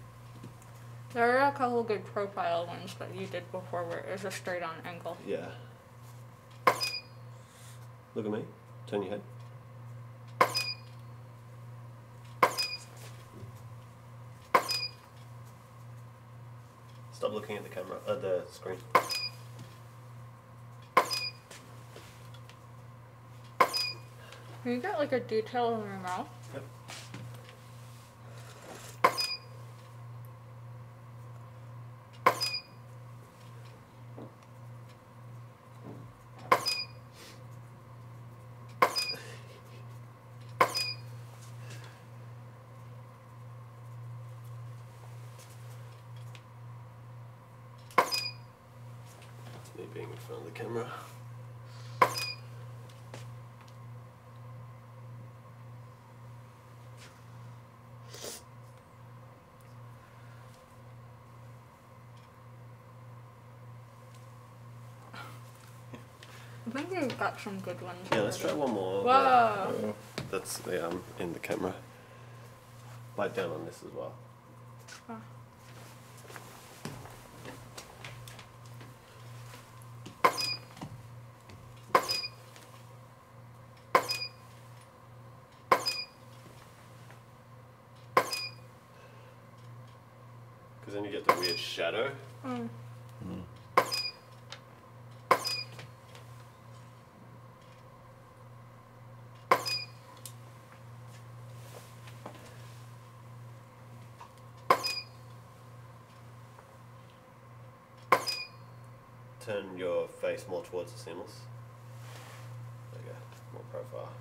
There are a couple good profile ones that you did before where it was a straight on angle. Yeah. Look at me. Turn your head. Stop looking at the camera, the screen. Can you get like a detail in your mouth? Yep. Me being in front of the camera. I think we've got some good ones. Yeah, let's try one more. Whoa. That's in the camera. Light down on this as well. Oh. Because then you get the weird shadow. Mm. Turn your face more towards the seamless. There you go, more profile.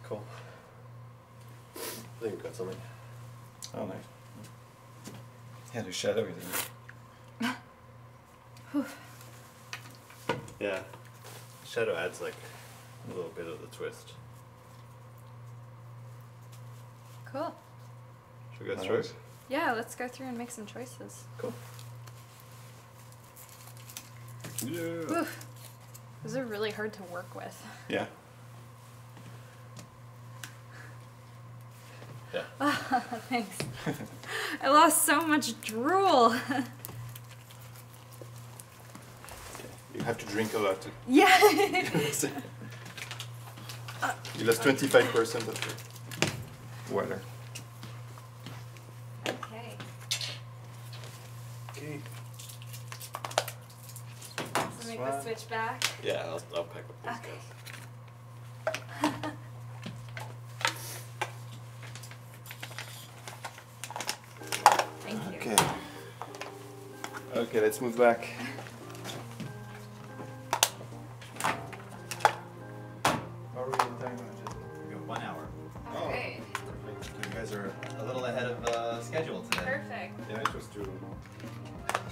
Cool. I think we've got something. Oh, nice. Yeah, the shadow is in it. Yeah. Shadow adds like a little bit of the twist. Cool. Should we go through? Yeah, let's go through and make some choices. Cool. Yeah. Oof. Those are really hard to work with. Yeah. Yeah. Thanks. I lost so much drool. You have to drink a lot. Yeah. You lost 25% of the water. Okay. Okay. So make the switch back. Yeah, I'll pick up these Okay. guys. Thank you. Okay. Okay, let's move back. How are we in time? We got 1 hour. Okay. You guys are a little ahead of schedule today. Perfect. Yeah, it was too. It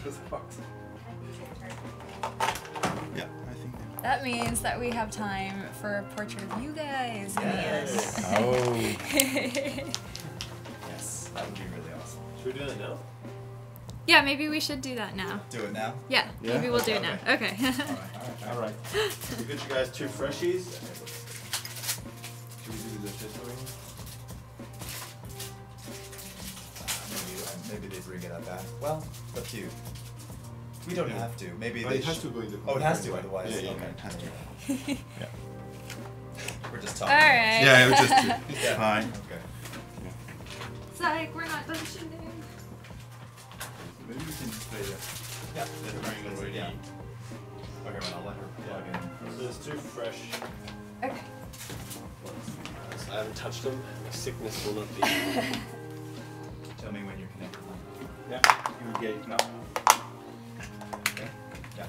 was box. Yeah, I think. That means that we have time for a portrait of you guys. Yes. Oh. Yes, that would be really awesome. Should we do that now? Yeah, maybe we should do that now. Do it now? Yeah, Yeah? maybe we'll do it now. Okay. All right. We get you guys 2 freshies. Should we do the shadowing? Maybe they bring it up back. Well, it's up to you. We don't have to. Maybe Oh, they it has sh- to go in the. Oh, it has to, otherwise. Yeah, yeah, okay. it has to. Yeah. We're just All talking. right. Yeah, it was just. It's Yeah. fine. Okay. It's like we're not done shooting. Maybe we can display that. Yeah. They're wearing already. Yeah. Okay, well, I'll let her plug in. So there's 2 fresh Okay. ones. I haven't touched them. My sickness will not be. Tell me when you're connected. Yeah, you will get it now. Okay? Yeah.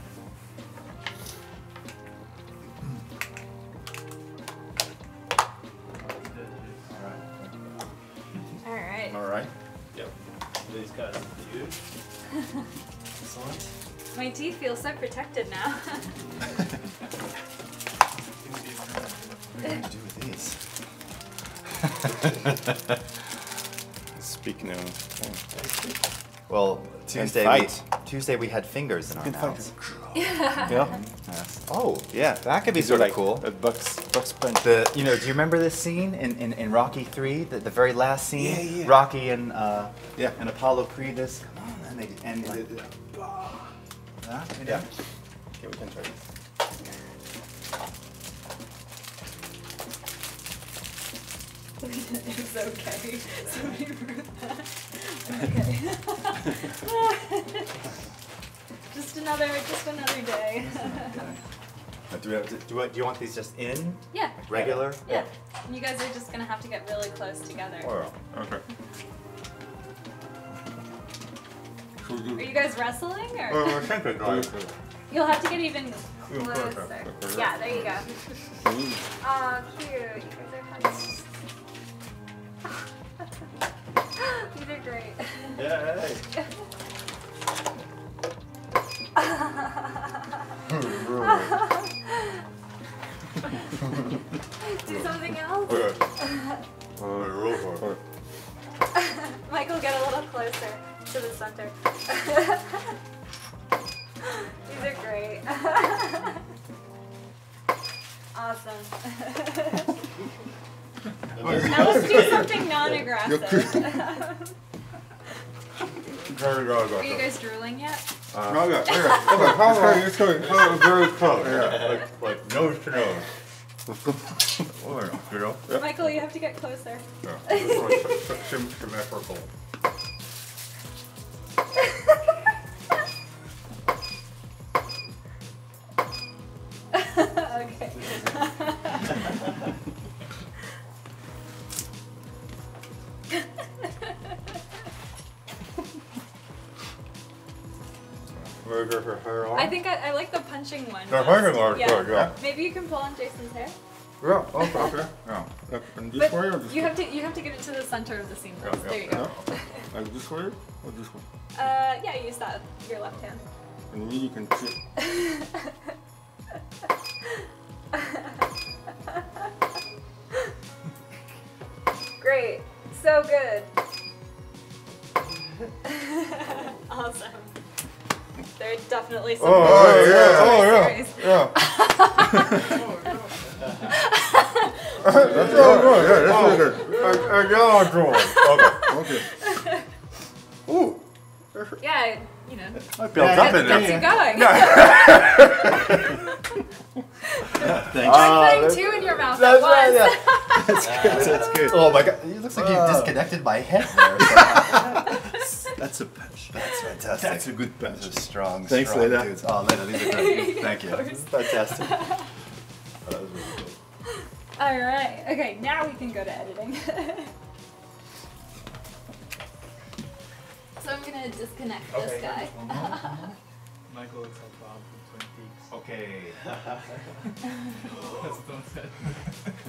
All right. All right. Yep. These guys are for you. Excellent. My teeth feel so protected now. What are you going to do with these? Speak now. Well, fight. Tuesday we had fingers in our mouths. Yeah. Yeah. Yes. Oh, yeah, that could be These are sort of like cool. a box punch. Do you remember this scene in Rocky 3, the very last scene? Yeah, yeah. Rocky and Yeah. and Apollo Creed this. Come on, man, they and like, Yeah. yeah. Okay, we can try this. It's okay. Somebody wrote that. Okay. just another day. Do you want these just in Yeah. regular? Yeah. You guys are just gonna have to get really close together. Or Okay. Are you guys wrestling or? You'll have to get even closer. Yeah, there you go. Oh, cute. You guys are fun. You did great. Yeah, hey. anything else? Michael, get a little closer to the center. These are great. Awesome. Now let's do something non-aggressive. Are you guys drooling yet? Okay, very close. Yeah, like nose to nose. Michael, you have to get closer. Symmetrical. Okay. I think I like the punching one. The punching one, yeah. good, yeah. Maybe you can pull on Jason's hair. Yeah, okay. Yeah. And this way or this you way? have to get it to the center of the scene first. There you go. Like this way or this way? Yeah, use that your left hand. And me, you can chip. Great. So good. Awesome. There's definitely some series. Yeah. That's all good. Yeah, that's really good. Yeah, okay. Ooh. Yeah, you know. I built up in Gets there. you going. Thanks. I'm putting two in your mouth at That's once. right, yeah. That's good. Oh my god, it looks like you've disconnected my head there. That's a patch. That's fantastic. That's a good patch. Those are strong, Thanks, strong Leta. dudes. Oh, Leta, these are great. Thank you. Of course. Fantastic. That was really good. All right. Okay, now we can go to editing. So I'm gonna disconnect this guy. Michael looks like Bob from Twin Peaks. Okay. That's what Stone said.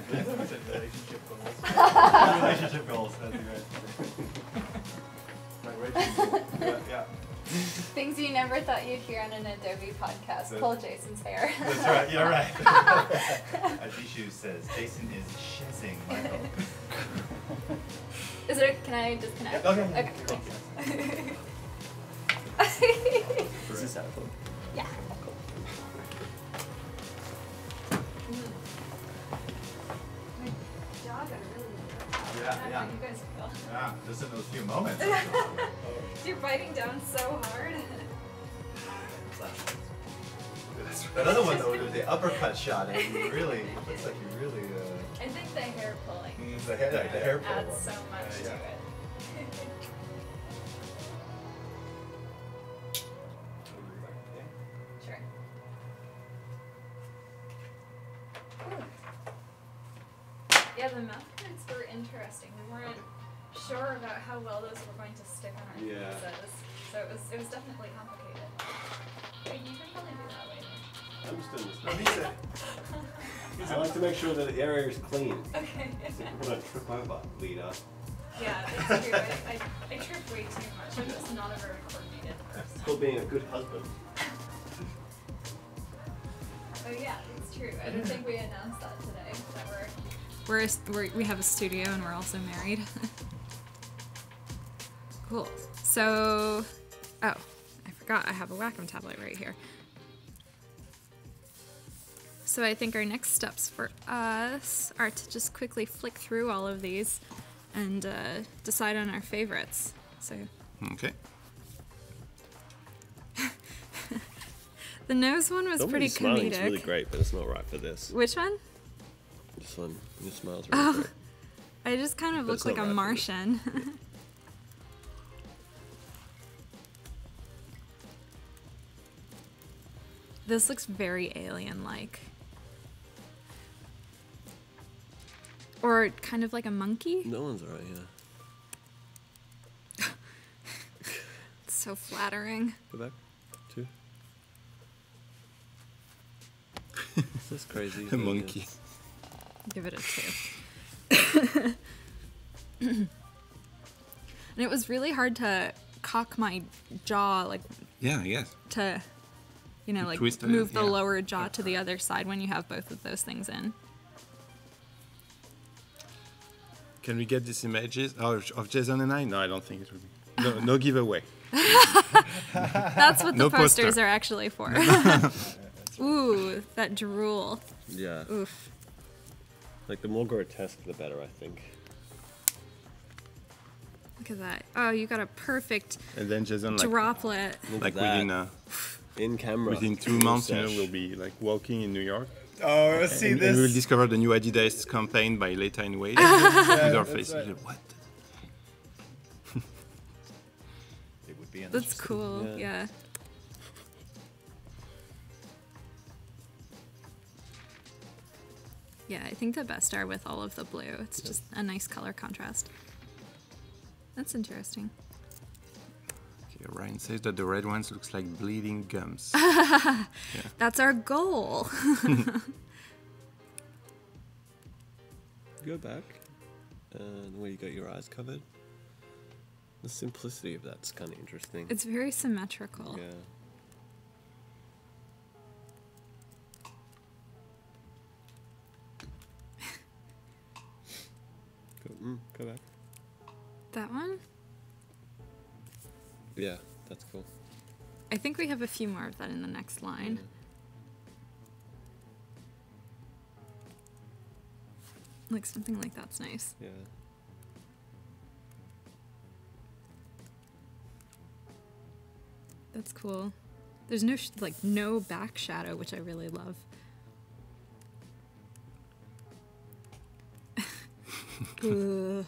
He said relationship goals. Relationship goals. That's right. Yeah. Things you never thought you'd hear on an Adobe podcast. Pull Jason's hair. That's right. You're right. As Ishu says, Jason is shizzing Michael. Is it? Can I disconnect? Okay. Is this out? Yeah. My jaw got really good. Yeah, I don't know yeah. how you guys feel. Yeah, just in those few moments. You're biting down so hard. That other one though, with the uppercut shot, and you really, it looks like you really. I think the hair pulling The hair pull. adds so much to it. Sure. Ooh. Yeah, the mouth prints were interesting. We weren't sure about how well those were going to stick on our faces, so it was definitely complicated. But you can probably do that later. I'm just doing this. I like to make sure that the area is clean. Okay. So I'm gonna trip over, Leta. Yeah, that's true. I trip way too much. I'm just not a very coordinated person. It's called being a good husband. Oh yeah, it's true. I don't think we announced that today. That We have a studio and we're also married. Cool. So, oh, I forgot I have a Wacom tablet right here. So I think our next steps for us are to just quickly flick through all of these and decide on our favorites. So. Okay. The nose one was pretty comedic. It's really great, but it's not right for this. Which one? This one. Your smile's really great. I just kind of But look it's like not a right for Martian. This looks very alien-like. Or kind of like a monkey? No one's alright, yeah. It's so flattering. Go back. 2. This is crazy. A monkey. Give it a 2. And it was really hard to cock my jaw, like, Yeah, yes. to, you know, like Twist it, move the yeah. lower jaw to the other side when you have both of those things in. Can we get these images of Jason and I? No, I don't think it will be. No giveaway. That's what No the posters poster. are actually for. Ooh, that drool. Yeah. Oof. Like the more grotesque, the better, I think. Look at that. Oh, you got a perfect And then Jason, like droplet. Look like at that. within in camera. within 2 months, we'll be like walking in New York. Oh, see And this. we'll discover the new Adidas campaign by Leta and Wade. With our faces. right. Like, what? It would be That's cool. Yeah. Yeah. Yeah, I think the best are with all of the blue. It's just a nice color contrast. That's interesting. Okay, Ryan says that the red ones looks like bleeding gums. That's our goal. Go back. And where you got your eyes covered. The simplicity of that's kind of interesting. It's very symmetrical. Yeah. Go back. That one? Yeah, that's cool. I think we have a few more of that in the next line. Like something like that's nice. Yeah. That's cool. There's no no back shadow, which I really love. Ugh.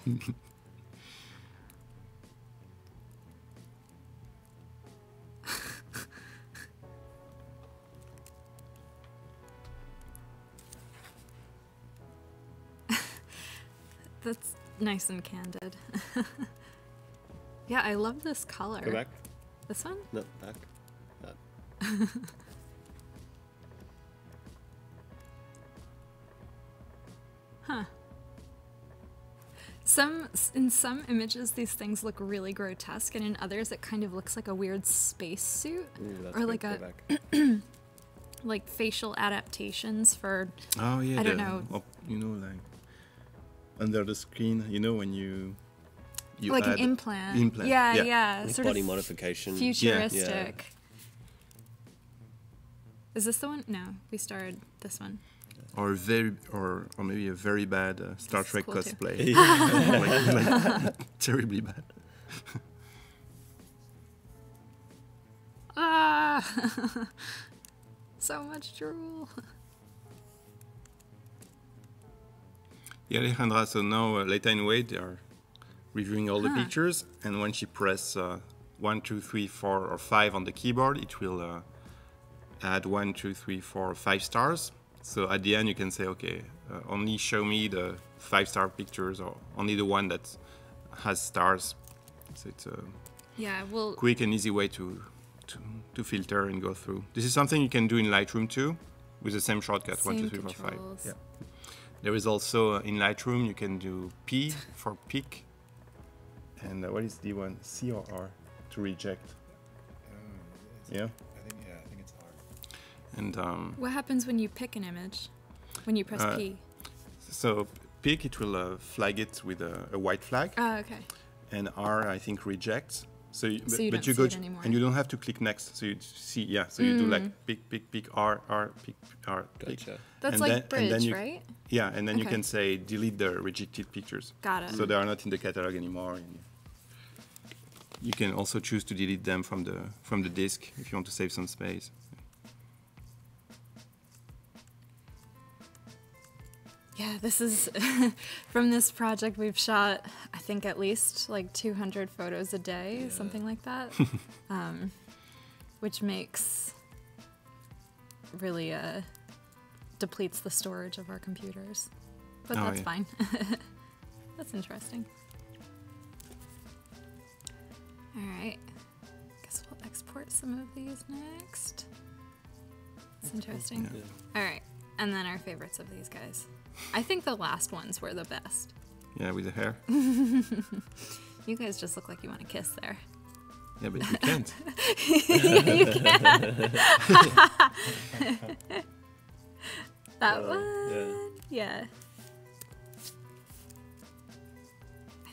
That's nice and candid. Yeah, I love this color. Go back. This one? No, back. That. Huh. In some images, these things look really grotesque, and in others, it kind of looks like a weird space suit, Ooh, that's or good. like Go a back. like facial adaptations for. Oh yeah, I don't know. You know, like under the screen, you know, when you Like an add implant. implant, Yeah, yeah. yeah. With Sort body of modification. futuristic. Is this the one? No, we started this one. or maybe a very bad Star This is Trek cool too. cosplay, like, terribly bad. Ah, so much drool. Yeah, Alejandra. So now Leta and Wade are reviewing all the pictures, and when she press 1, 2, 3, 4, or 5 on the keyboard, it will add 1, 2, 3, 4, 5 stars. So at the end, you can say, okay, only show me the 5-star pictures, or only the one that has stars. So it's a Yeah, well, quick and easy way to filter and go through. This is something you can do in Lightroom too, with the same shortcut, 1, 2, same 3, 4, 5. controls. Yeah. There is also in Lightroom you can do P for pick, and what is the one, C or R to reject? Yeah. I think it's hard. And What happens when you pick an image? When you press P? so pick, it will flag it with a white flag, Oh, okay. and R, I think, rejects. So you, So you but don't you see go it anymore. and you don't have to click next. So you see, yeah. So you do like pick R pick R pick. Gotcha. That's and like then- and then bridge, you- right? Yeah, and then you Okay. can say delete the rejected pictures. Got it. So they are not in the catalog anymore. And you can also choose to delete them from the disk if you want to save some space. Yeah, this is from this project we've shot, I think at least like 200 photos a day, something like that, which makes really depletes the storage of our computers, but Oh, that's yeah. fine. That's interesting. All right, guess we'll export some of these next. It's interesting. All right, and then our favorites of these guys. I think the last ones were the best. Yeah, with the hair. You guys just look like you want to kiss there. Yeah, but you can't. You can. That one. Yeah.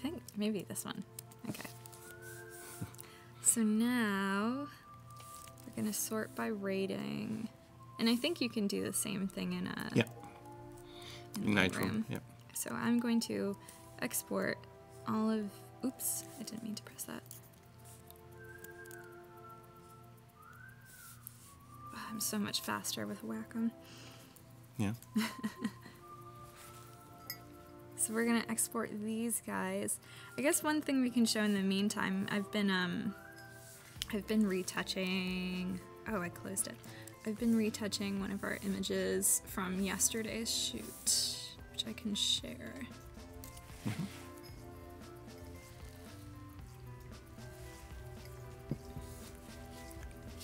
think maybe this one. Okay. So now we're gonna sort by rating, and I think you can do the same thing in a in Lightroom. Yeah. So I'm going to export all of. Oops, I didn't mean to press that. Oh, I'm so much faster with Wacom. Yeah. So we're gonna export these guys. I guess one thing we can show in the meantime, I've been retouching. Oh, I closed it. I've been retouching one of our images from yesterday's shoot, which I can share. Mm-hmm.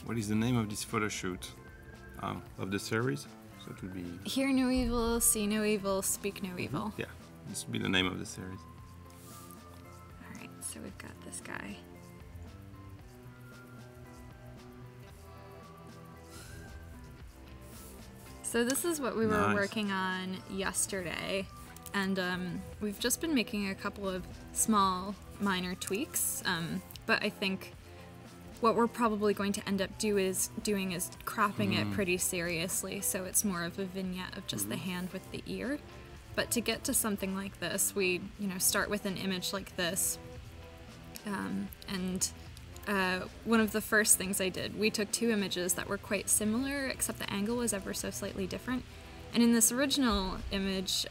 What is the name of this photo shoot of the series? So it would be Hear no evil, see no evil, speak no evil. Yeah, this would be the name of the series. Alright, so we've got this guy. So this is what we were working on yesterday, and we've just been making a couple of small, minor tweaks, but I think what we're probably going to end up doing is cropping it pretty seriously, so it's more of a vignette of just the hand with the ear. But to get to something like this, we start with an image like this, and one of the first things I did, we took two images that were quite similar, except the angle was ever so slightly different. And in this original image,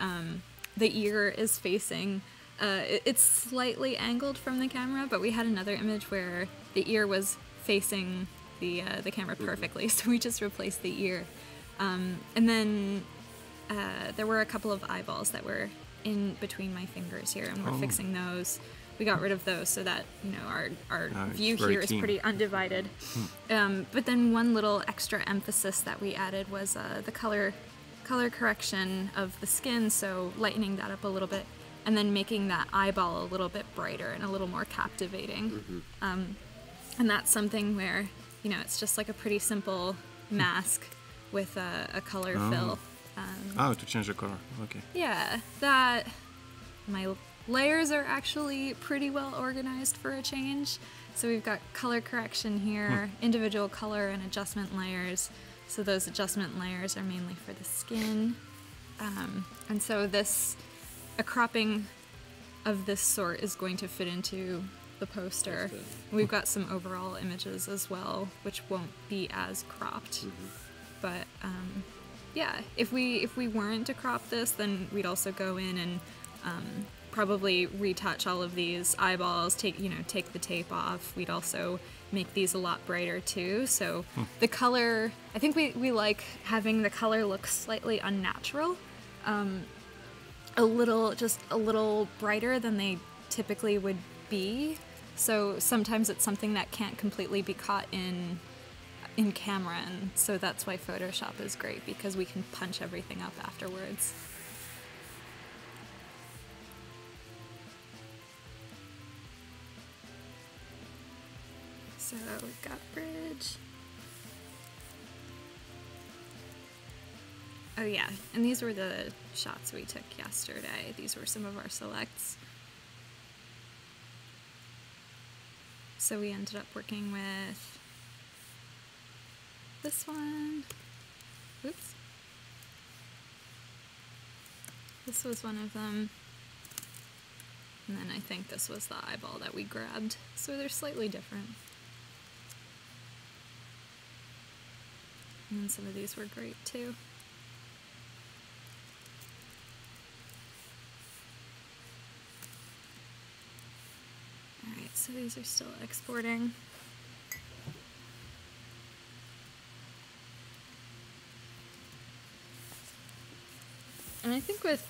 the ear is facing, it's slightly angled from the camera, but we had another image where the ear was facing the camera perfectly, so we just replaced the ear. And then there were a couple of eyeballs that were in between my fingers here, and we're fixing those. We got rid of those so that our view here is pretty undivided. But then one little extra emphasis that we added was the color correction of the skin, so lightening that up a little bit, and then making that eyeball a little bit brighter and a little more captivating. And that's something where it's just like a pretty simple mask with a color fill. To change the color. Okay. Yeah, that my layers are actually pretty well organized for a change. So we've got color correction here, individual color and adjustment layers. So those adjustment layers are mainly for the skin. And so a cropping of this sort is going to fit into the poster. We've got some overall images as well, which won't be as cropped. But yeah, if we weren't to crop this, then we'd also go in and probably retouch all of these eyeballs, take the tape off. We'd also make these a lot brighter too. So the color, I think we like having the color look slightly unnatural, a little brighter than they typically would be. So sometimes it's something that can't completely be caught in camera, and so that's why Photoshop is great, because we can punch everything up afterwards. So we've got bridge. Oh yeah, and these were the shots we took yesterday. These were some of our selects. So we ended up working with this one. Oops. This was one of them. And then I think this was the eyeball that we grabbed. So they're slightly different. And then some of these were great too. Alright, so these are still exporting. And I think with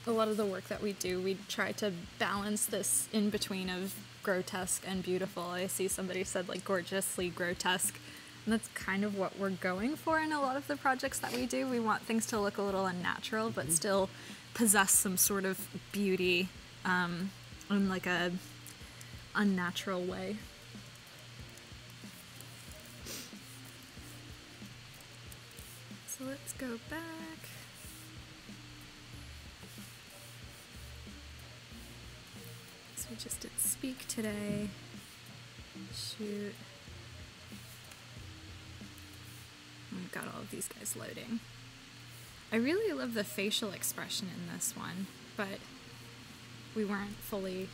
a lot of the work that we do, we try to balance this in between of grotesque and beautiful. I see somebody said like gorgeously grotesque, and that's kind of what we're going for in a lot of the projects that we do. We want things to look a little unnatural, but still possess some sort of beauty in like a unnatural way. So let's go back. So I just did speak today. Shoot. We've got all of these guys loading. I really love the facial expression in this one, but we weren't fully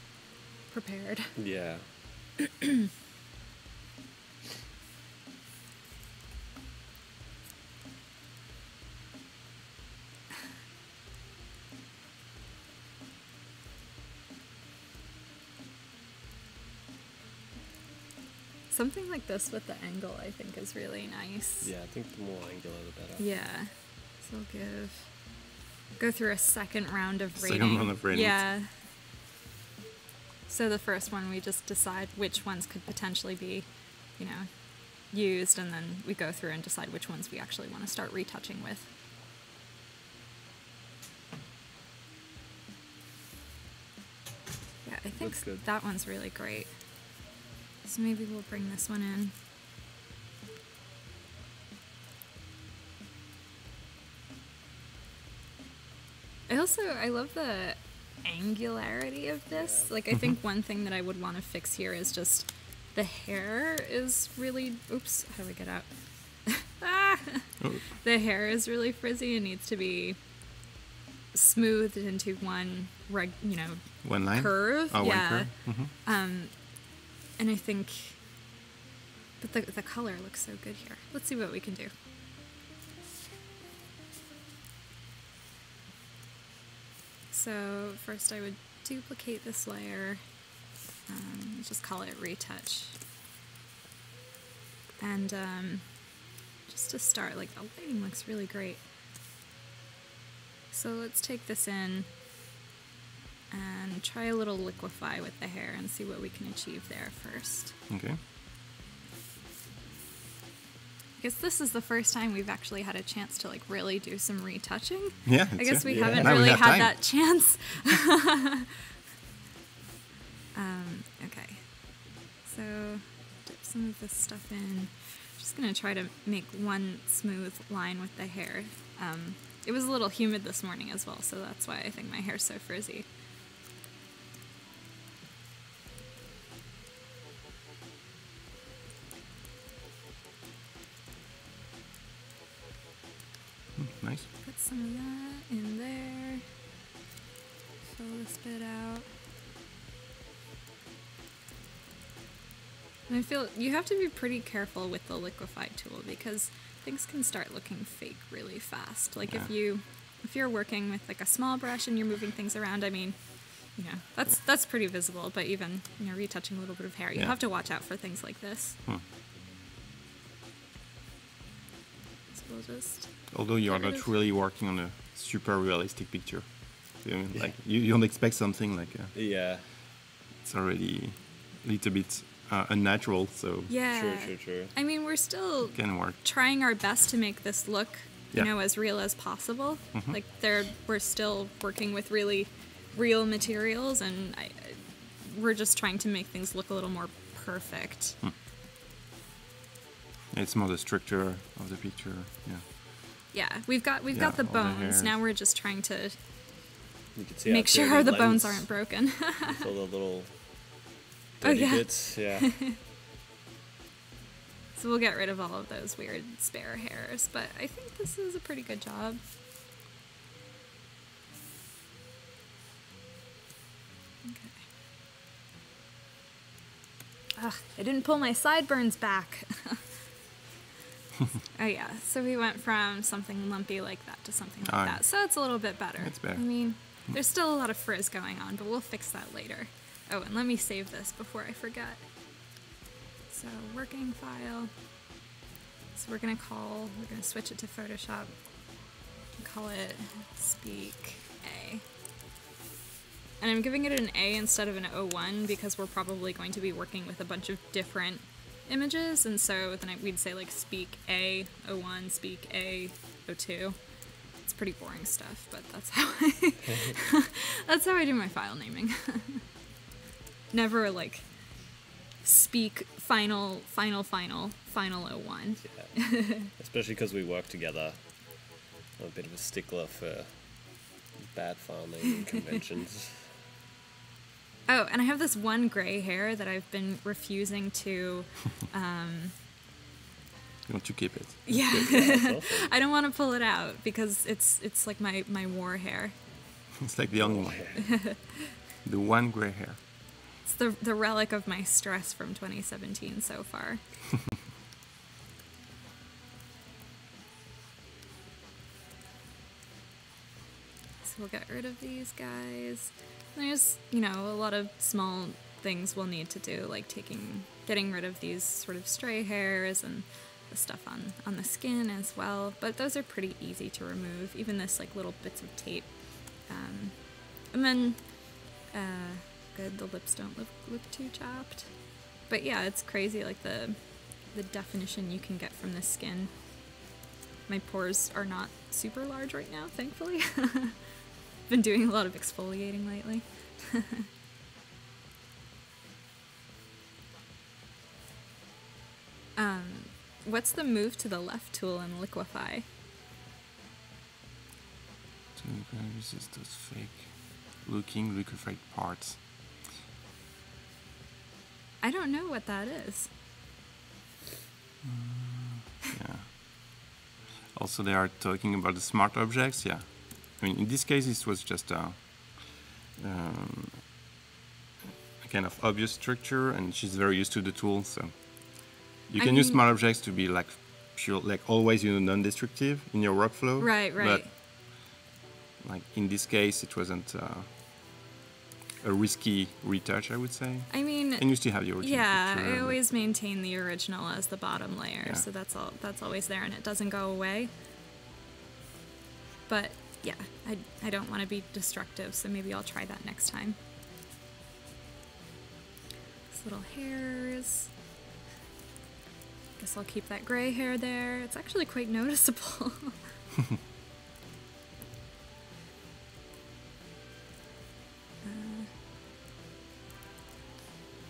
prepared. Yeah. Something like this with the angle, I think, is really nice. Yeah, I think the more angular, the better. Yeah. So we'll go through a second round of rating. Second round of rating. Yeah. So the first one, we just decide which ones could potentially be, you know, used, and then we go through and decide which ones we actually want to start retouching with. Yeah, I think Looks good. that one's really great. So maybe we'll bring this one in. I love the angularity of this. Yeah. Like, I think one thing that I would want to fix here is just the hair is really, oops, how do I get out? Ah! Oh. The hair is really frizzy and needs to be smoothed into one, One line? curve. Oh, yeah. one curve? Mm-hmm. And I think, but the color looks so good here. Let's see what we can do. So first I would duplicate this layer, just call it retouch. And just to start, like, the lighting looks really great. So let's take this in and try a little liquefy with the hair and see what we can achieve there first. Okay. I guess this is the first time we've actually had a chance to, like, really do some retouching. Yeah. I guess we haven't Now we really have had time. that chance. Okay. So dip some of this stuff in. Just gonna try to make one smooth line with the hair. It was a little humid this morning as well, so that's why I think my hair's so frizzy. Nice. Put some of that in there. Fill this bit out. And I feel you have to be pretty careful with the liquefied tool because things can start looking fake really fast. Like if you're working with like a small brush and you're moving things around, I mean, you know, that's pretty visible, but even, you know, retouching a little bit of hair, you have to watch out for things like this. So we'll just, although you're get rid not of- really working on a super realistic picture. So, I mean, like you don't expect something like Yeah. it's already a little bit unnatural, so yeah. True. I mean, we're still it can work. trying our best to make this look, you Yeah. know, as real as possible. Mhm. Like we're still working with really real materials, and we're just trying to make things look a little more perfect. It's more the structure of the picture. Yeah. Yeah, we've got the all the bones. hairs. Now we're just trying to You can see make how sure dirty the bones lens aren't broken. with all the little Oh, dirty yeah. bits. Yeah. So we'll get rid of all of those weird spare hairs, but I think this is a pretty good job. Okay. Ugh, I didn't pull my sideburns back. Oh yeah, so we went from something lumpy like that to something like Oh, that. So it's a little bit better. It's better. I mean, there's still a lot of frizz going on, but we'll fix that later. Oh, and let me save this before I forget. So working file. So we're gonna switch it to Photoshop. Call it Speak A. And I'm giving it an A instead of an O1 because we're probably going to be working with a bunch of different images, and so then we'd say like Speak A, O1, Speak A, O2. It's pretty boring stuff, but that's how that's how I do my file naming. Never like Speak final O1. Yeah. Especially because we work together. I'm a bit of a stickler for bad file naming conventions. Oh, and I have this one gray hair that I've been refusing to. You want to keep it? Yeah, Awesome. I don't want to pull it out because it's like my war hair. It's like the only one. The one gray hair. It's the relic of my stress from 2017 so far. So we'll get rid of these guys. There's, you know, a lot of small things we'll need to do, like getting rid of these sort of stray hairs and the stuff on the skin as well. But those are pretty easy to remove, even this like little bits of tape. And then, good, the lips don't look too chapped. But yeah, it's crazy, like the definition you can get from the skin. My pores are not super large right now, thankfully. Been doing a lot of exfoliating lately. What's the move to the left tool in Liquify? To resist those fake looking liquefied parts. I don't know what that is. Yeah. Also, they are talking about the smart objects. Yeah. I mean, in this case, it was just a kind of obvious structure, and she's very used to the tool, so you can use smart objects to be like pure, like always, you know, non-destructive in your workflow. Right. But like in this case, it wasn't a risky retouch, I would say. I mean, and you still have the original. Yeah, picture, I always maintain the original as the bottom layer, Yeah. so that's always there, and it doesn't go away. But yeah, I don't want to be destructive, so maybe I'll try that next time. These little hairs. Guess I'll keep that gray hair there. It's actually quite noticeable.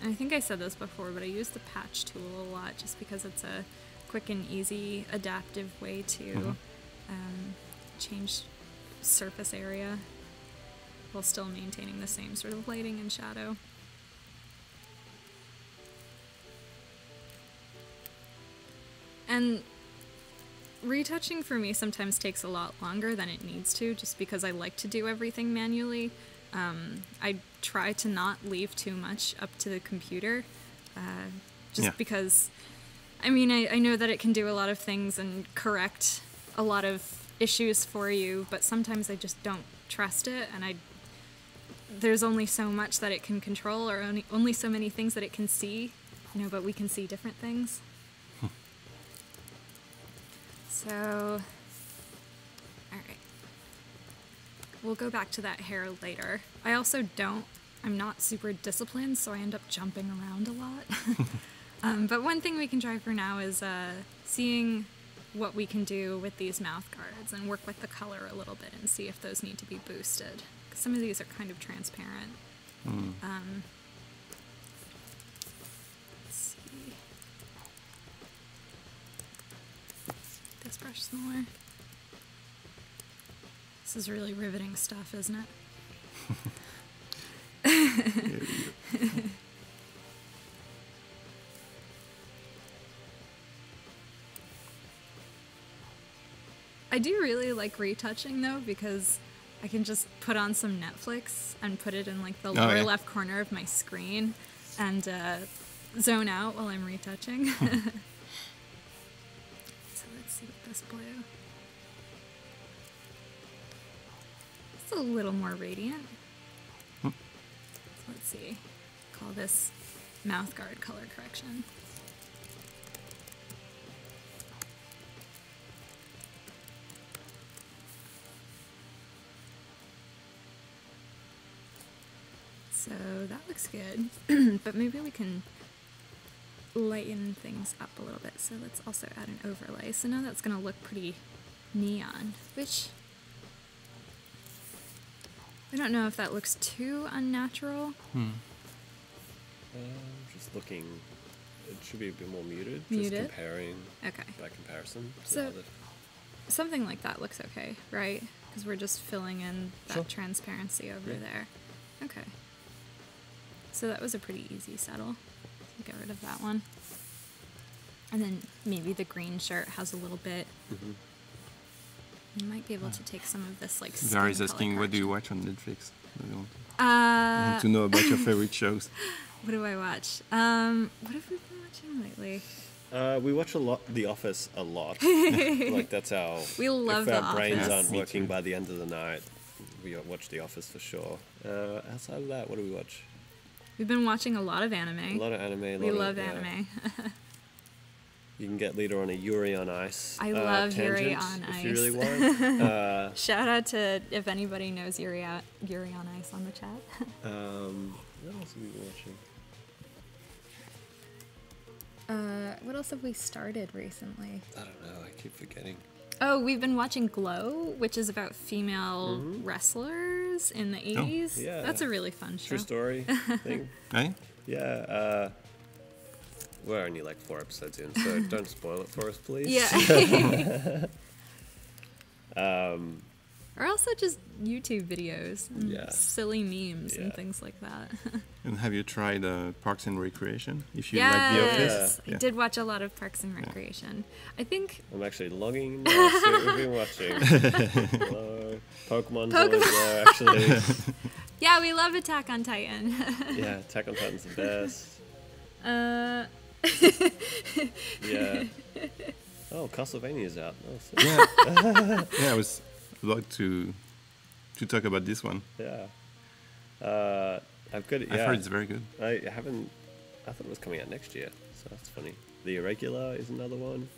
I think I said this before, but I use the patch tool a lot just because it's a quick and easy adaptive way to change surface area while still maintaining the same sort of lighting and shadow. And retouching for me sometimes takes a lot longer than it needs to, just because I like to do everything manually. I try to not leave too much up to the computer, because, I mean, I know that it can do a lot of things and correct a lot of issues for you, but sometimes I just don't trust it, and there's only so much that it can control, or only so many things that it can see, you know, but we can see different things. So, alright. We'll go back to that hair later. I'm not super disciplined, so I end up jumping around a lot. But one thing we can try for now is seeing what we can do with these mouth guards and work with the color a little bit and see if those need to be boosted. 'Cause some of these are kind of transparent. Let's see. This brush smaller. This is really riveting stuff, isn't it? I do really like retouching though, because I can just put on some Netflix and put it in like the lower left corner of my screen and zone out while I'm retouching. So let's see what this blue. It's a little more radiant. So let's see. Call this mouth guard color correction. So that looks good, but maybe we can lighten things up a little bit. So let's also add an overlay. So now that's going to look pretty neon, which I don't know if that looks too unnatural. Just looking, it should be a bit more muted. Muted? Just comparing. Okay. By comparison. To So other. something like that looks okay, right? Because we're just filling in that Sure. transparency over there. Okay. So that was a pretty easy settle. Get rid of that one. And then maybe the green shirt has a little bit. You might be able to take some of this like. Zara is asking, what do you watch on Netflix? I Uh, want to know about your favorite shows. what do I watch? What have we been watching lately? We watch The Office a lot. Like that's our. We love if The our brains Office. aren't Me working too. by the end of the night, we watch The Office for sure. Outside of that, what do we watch? We've been watching a lot of anime. A lot of anime. We love anime. You can get Leta on a Yuri on Ice. I love tangent Yuri on if you really Ice. want. Shout out to if anybody knows Yuri on Ice on the chat. What else have we been watching? What else have we started recently? I don't know. I keep forgetting. Oh, we've been watching Glow, which is about female wrestlers in the 80s. yeah. That's a really fun show. True story thing. Hey? Yeah. We're only like 4 episodes in, so don't spoil it for us, please. Yeah. Or also just YouTube videos and Yeah. silly memes and Yeah. things like that. And have you tried Parks and Recreation? If you like The Office? I did watch a lot of Parks and Recreation. I think I'm actually logging now, see what we've been watching. Hello. Pokemon's always there, actually. yeah, we love Attack on Titan. Yeah, Attack on Titan's the best. Yeah. Oh, Castlevania's out. Oh, so Yeah. Yeah, I was about to talk about this one. yeah. I've got it. I've Yeah. heard it's very good. I haven't. I thought it was coming out next year, so that's funny. The Irregular is another one.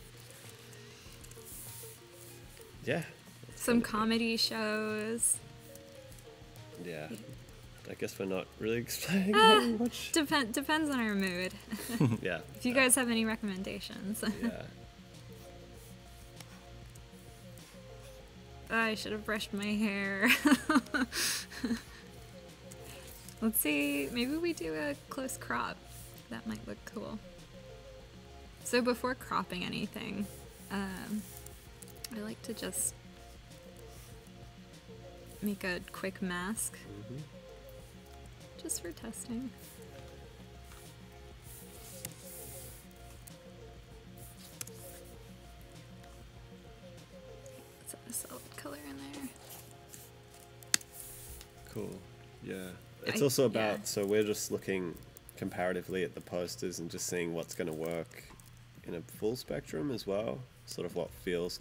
Yeah. Some comedy shows. Yeah. I guess we're not really explaining very much. Depends on our mood. Yeah. If you guys have any recommendations. Yeah. I should have brushed my hair. Let's see, maybe we do a close crop. That might look cool. So before cropping anything, I like to just make a quick mask. Just for testing. Let's have a solid color in there. Cool. Yeah. It's I- also about, yeah. so we're just looking comparatively at the posters and just seeing what's going to work in a full spectrum as well. Sort of what feels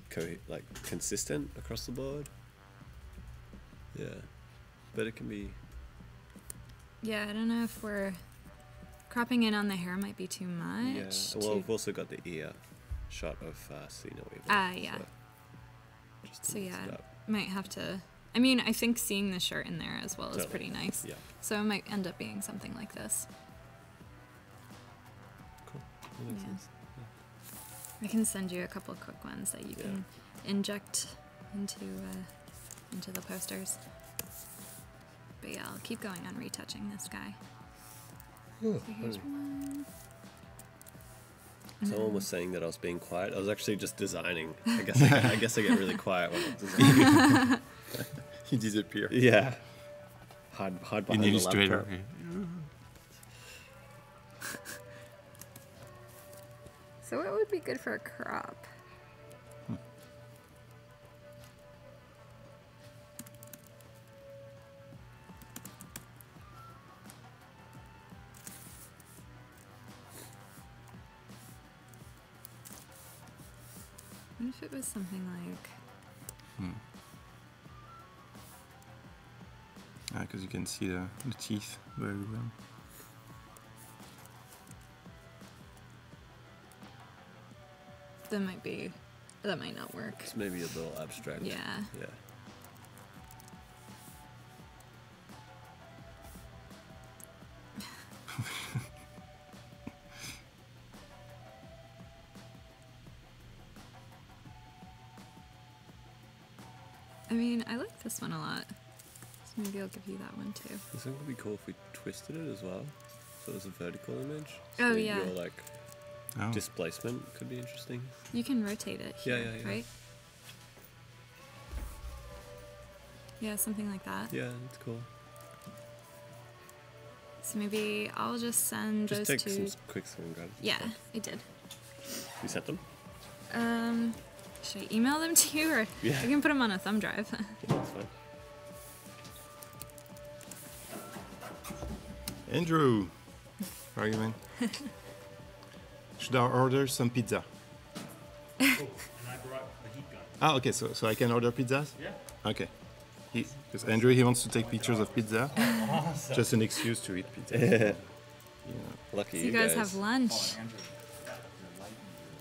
like consistent across the board. Yeah. But it can be. Yeah, I don't know if we're cropping in on the hair might be too much. Yeah. Well, we've also got the ear shot of Cena Weaver. Yeah. Just to So mix yeah, it up. might have to. I mean, I think seeing the shirt in there as well is Totally. pretty nice. Yeah. So it might end up being something like this. Cool. That makes Yeah. sense. I can send you a couple of quick ones that you Yeah. can inject into the posters. But yeah, I'll keep going on retouching this guy. So here's one. Someone was saying that I was being quiet. I was actually just designing. I guess I get really quiet when I'm designing. You disappear. Yeah. Hide In behind the Illustrator. laptop. So what would be good for a crop? What if it was something like... Because you can see the teeth very well. That might not work. It's maybe a little abstract. Yeah. Yeah. I mean, I like this one a lot. So maybe I'll give you that one too. I think it would be cool if we twisted it as well. So there's a vertical image. Oh, So yeah. Your like Oh. displacement could be interesting. You can rotate it Yeah, here, yeah. right? Yeah, something like that. Yeah, that's cool. So maybe I'll just send Just those take two. some quick screen grab. Yeah, I did. You sent them? Should I email them to you, or Yeah. I can put them on a thumb drive? Yeah, that's fine. Andrew, how are you, man? Should I order some pizza? And I brought the heat gun. Ah, okay, so I can order pizzas? Yeah. Okay. Because Andrew, he wants to take pictures of pizza. Awesome. Just an excuse to eat pizza. Yeah. Yeah. Lucky So you you guys have lunch. Oh, Andrew, your lighting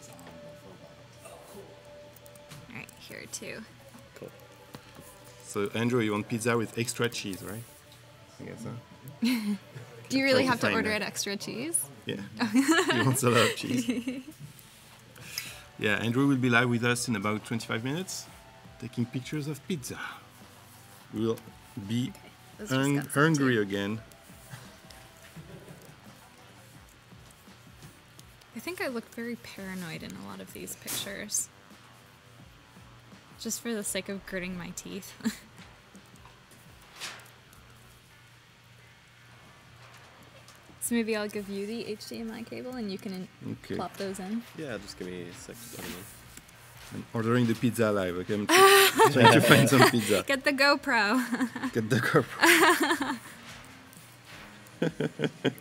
is on the full button. All right, here too. Cool. So Andrew, you want pizza with extra cheese, right? I guess so. Do you really to have to find order that. it extra cheese? Yeah. He wants a lot of cheese. Yeah, Andrew will be live with us in about 25 minutes, taking pictures of pizza. We'll be Those just got some hungry too. again. I think I look very paranoid in a lot of these pictures. Just for the sake of gritting my teeth. So maybe I'll give you the HDMI cable and you can Okay. plop those in. Yeah, just give me a sec to put them in. I'm ordering the pizza live. Okay, I'm trying to find some pizza. Get the GoPro. Get the GoPro. Setting up over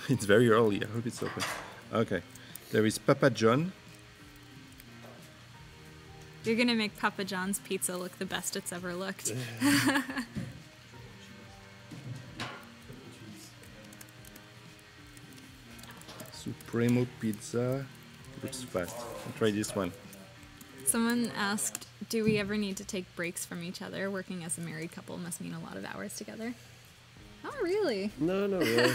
It's very early. I hope it's open. Okay. There is Papa John. You're gonna make Papa John's pizza look the best it's ever looked. Supremo Pizza. Looks fast. I'll try this one. Someone asked, do we ever need to take breaks from each other? Working as a married couple must mean a lot of hours together. Not really. No, not really.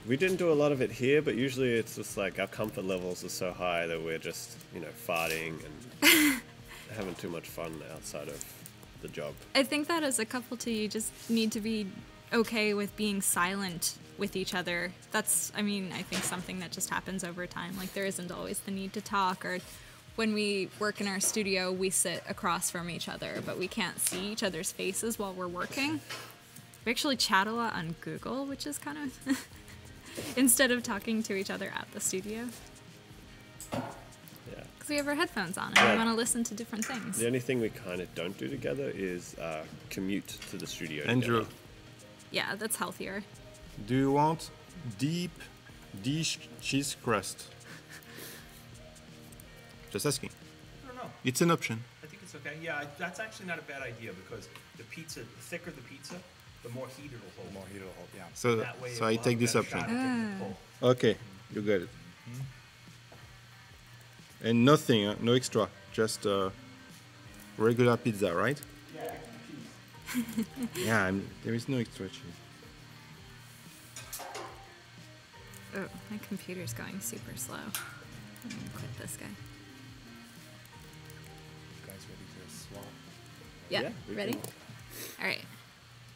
We didn't do a lot of it here, but usually it's just like our comfort levels are so high that we're just, farting and having too much fun outside of the job. I think that as a couple too, you just need to be okay with being silent with each other. That's, I think something that just happens over time. Like there isn't always the need to talk, or when we work in our studio, we sit across from each other, but we can't see each other's faces while we're working. We actually chat a lot on Google, which is kind of instead of talking to each other at the studio. Yeah. Because we have our headphones on and we Yeah. want to listen to different things. The only thing we kind of don't do together is commute to the studio. Andrew, together. Yeah, that's healthier. do you want deep dish cheese crust? Just asking. I don't know. It's an option. I think it's okay. Yeah, that's actually not a bad idea because the thicker the pizza, the more heat it'll hold. more heat it'll hold, yeah. So, That way so it'll I have take a this better option. shot at getting it full. Okay, you got it. And nothing, no extra, just regular pizza, right? Yeah, cheese. Yeah, there is no extra cheese. Oh, my computer's going super slow. I'm gonna quit this guy. You guys ready to swap? Yeah, Yeah, we ready? can. All right,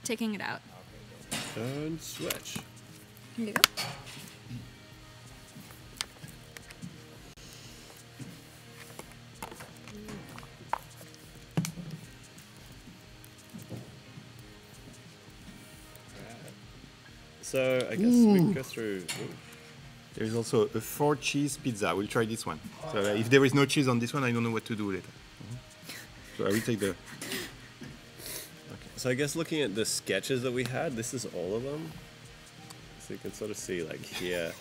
taking it out. And switch. Here you go. So I guess we can go through. There is also a 4 cheese pizza. We'll try this one. So if there is no cheese on this one, I don't know what to do later. So I will take the. So I guess looking at the sketches that we had, this is all of them. So you can sort of see like here,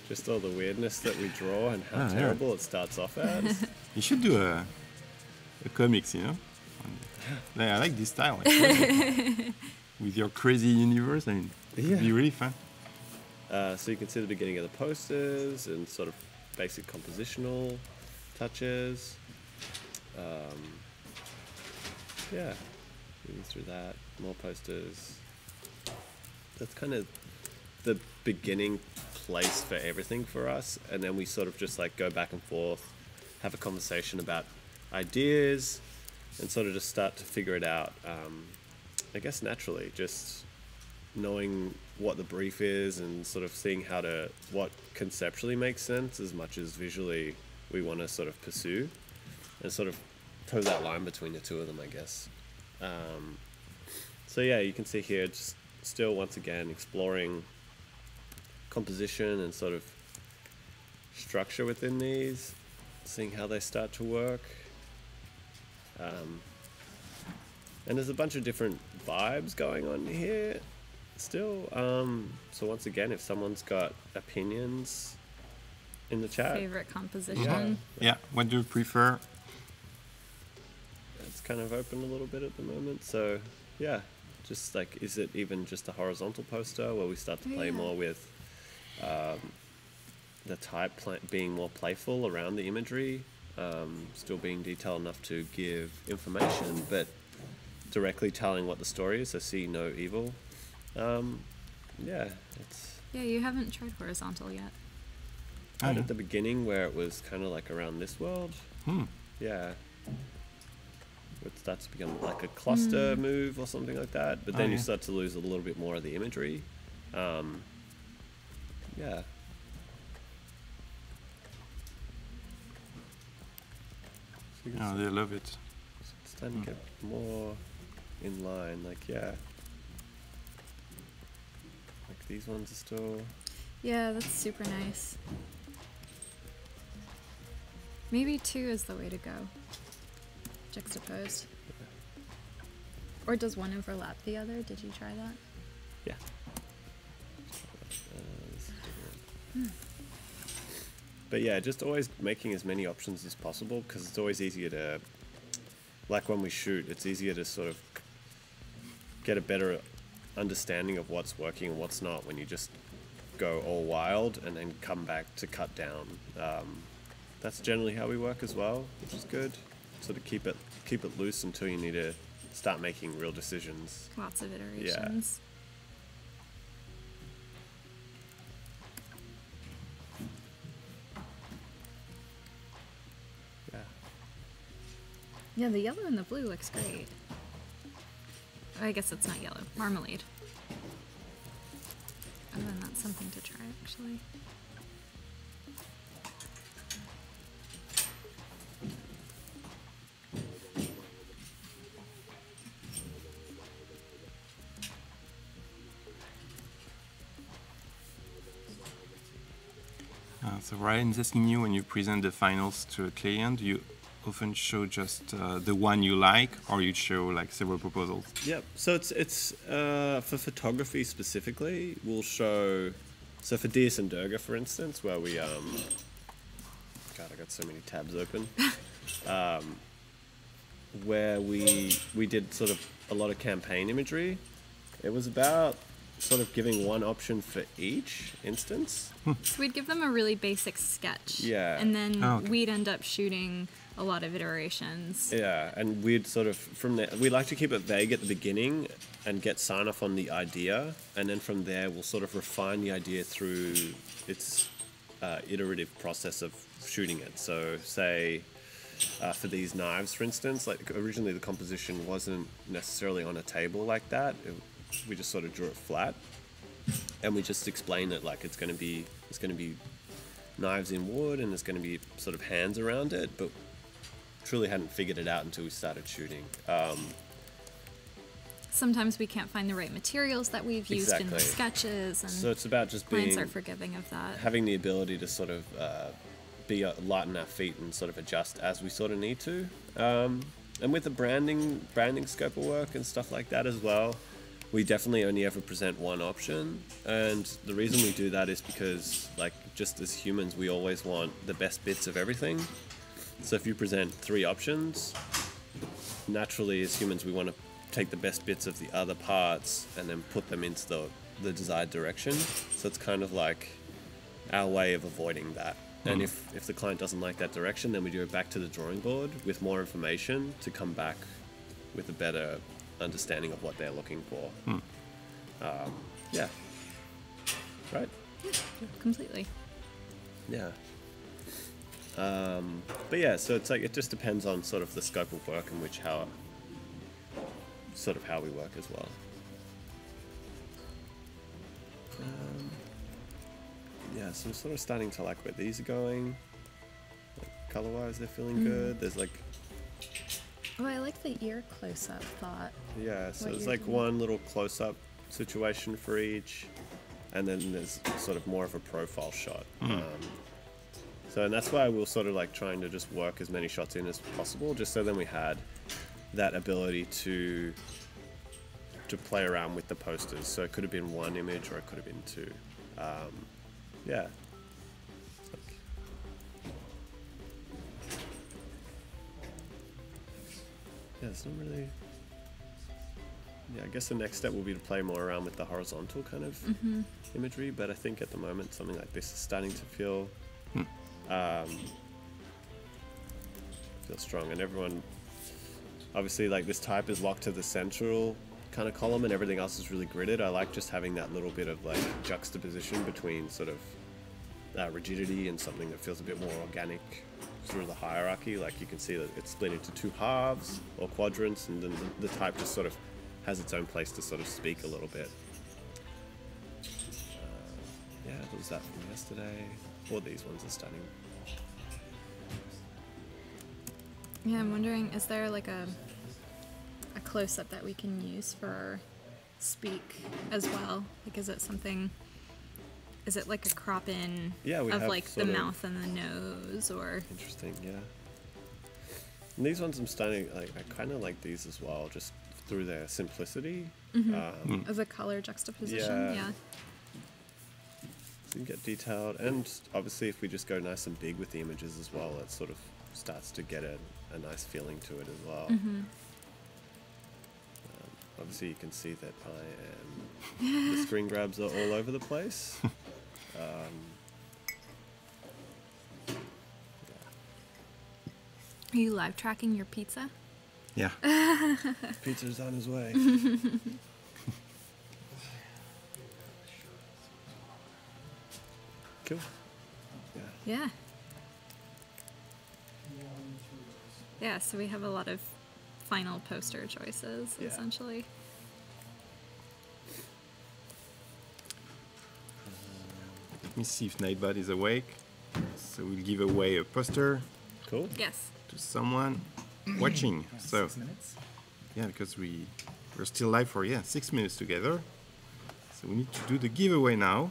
just all the weirdness that we draw and how Ah, yeah. terrible it starts off as. You should do a comics, Yeah, I like this style. Actually. With your crazy universe, it'd be really fun. So you can see the beginning of the posters and sort of basic compositional touches. Yeah, moving through that, more posters. That's kind of the beginning place for everything for us, and then we sort of just like go back and forth, have a conversation about ideas, and sort of just start to figure it out. I guess naturally, just knowing what the brief is and sort of seeing what conceptually makes sense as much as visually we want to sort of pursue, and sort of toe that line between the two of them, I guess. So yeah, you can see here, just still once again exploring composition and sort of structure within these, seeing how they start to work. And there's a bunch of different vibes going on here still. So once again, if someone's got opinions in the chat. Favorite composition. Yeah, what do you prefer? It's kind of open a little bit at the moment. So yeah, just like, is it even just a horizontal poster where we start to play more with the type being more playful around the imagery, still being detailed enough to give information, but directly telling what the story is, so see no evil. Yeah, it's... Yeah, you haven't tried horizontal yet. At the beginning where it was kind of like around this world. Yeah. It starts to become like a cluster move or something like that, but then you start to lose a little bit more of the imagery. Yeah. Oh, they love it. It's starting to get more in line, like, yeah. Like these ones are still... Yeah, that's super nice. Maybe 2 is the way to go. Juxtaposed. Or does one overlap the other? Did you try that? Yeah. This is different. But yeah, just always making as many options as possible, because it's always easier to, like when we shoot, it's easier to sort of get a better understanding of what's working and what's not when you just go all wild and then come back to cut down. That's generally how we work as well, which is good. Sort of keep it loose until you need to start making real decisions. Lots of iterations. Yeah. Yeah, the yellow and the blue looks great. I guess it's not yellow. Marmalade. Oh, and that's something to try, actually. So Ryan's asking you, when you present the finals to a client, you often show just the one you like, or you show like several proposals? Yep. So it's for photography specifically, we'll show. So for Dias and Durga, for instance, where we God, I got so many tabs open. Where we did sort of a lot of campaign imagery. It was about sort of giving one option for each instance. So we'd give them a really basic sketch. Yeah. And then we'd end up shooting a lot of iterations. Yeah, and we'd sort of, from there, we like to keep it vague at the beginning and get sign off on the idea, and then from there we'll sort of refine the idea through its iterative process of shooting it. So say, for these knives, for instance, like originally the composition wasn't necessarily on a table like that. We just sort of drew it flat, and we just explained that like it's going to be knives in wood, and there's going to be sort of hands around it, but truly hadn't figured it out until we started shooting. Sometimes we can't find the right materials that we've used in the sketches, and so it's about just clients are forgiving of that. Having the ability to sort of be light on our feet and sort of adjust as we sort of need to. And with the branding scope of work and stuff like that as well, we definitely only ever present one option, and the reason we do that is because, like, just as humans, we always want the best bits of everything. So if you present 3 options, naturally as humans we want to take the best bits of the other parts and then put them into the desired direction. So it's kind of like our way of avoiding that. And if the client doesn't like that direction, then we go back to the drawing board with more information to come back with a better understanding of what they're looking for. Yeah. Right? Yeah, completely. Yeah. But yeah, so it's like, it just depends on sort of the scope of work and how we work as well. Yeah, so I'm sort of starting to like where these are going. Like, color-wise, they're feeling good. There's like Oh, I like the ear close-up thought. Yeah, so What it's you're like doing. one little close-up situation for each, and then there's sort of more of a profile shot. So, and that's why we're sort of like trying to just work as many shots in as possible, just so then we had that ability to play around with the posters. So it could have been one image, or it could have been two. Yeah. Yeah, it's not really. Yeah, I guess the next step will be to play more around with the horizontal kind of imagery, but I think at the moment something like this is starting to feel strong, and everyone obviously like this type is locked to the central kind of column, and everything else is really gridded. I like just having that little bit of like juxtaposition between sort of rigidity and something that feels a bit more organic through the hierarchy. Like you can see that it's split into two halves or quadrants, and then the type just sort of has its own place to sort of speak a little bit. Yeah, what was that from yesterday? All these ones are stunning. Yeah, I'm wondering, is there like a close-up that we can use for speak as well? Like, is it something? Is it like a crop in Yeah, we of have like the sort of- mouth and the nose, or? Interesting, yeah. And these ones I'm stunning. Like I kind of like these as well, just through their simplicity. As a color juxtaposition? Yeah. Yeah. So you can get detailed, and obviously if we just go nice and big with the images as well, it sort of starts to get a nice feeling to it as well. Obviously you can see that I am, the screen grabs are all over the place. Are you live tracking your pizza? Yeah. Pizza's on his way. Cool. Yeah. Yeah, so we have a lot of final poster choices, Yeah. essentially. Let me see if Nightbot is awake. So we'll give away a poster Cool. Yes. to someone watching. So 6 minutes. yeah, because we're still live for 6 minutes together. So we need to do the giveaway now.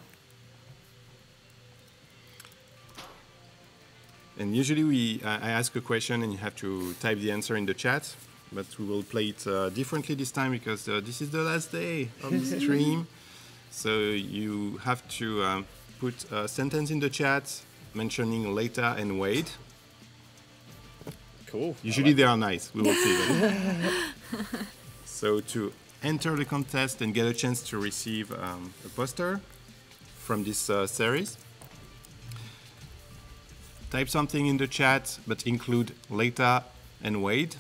And usually I ask a question and you have to type the answer in the chat, but we will play it differently this time because this is the last day of the stream. So you have to put a sentence in the chat mentioning Leta and Wade. Cool. Usually they are nice. We will see them. So to enter the contest and get a chance to receive a poster from this series, type something in the chat, but include Leta and Wade.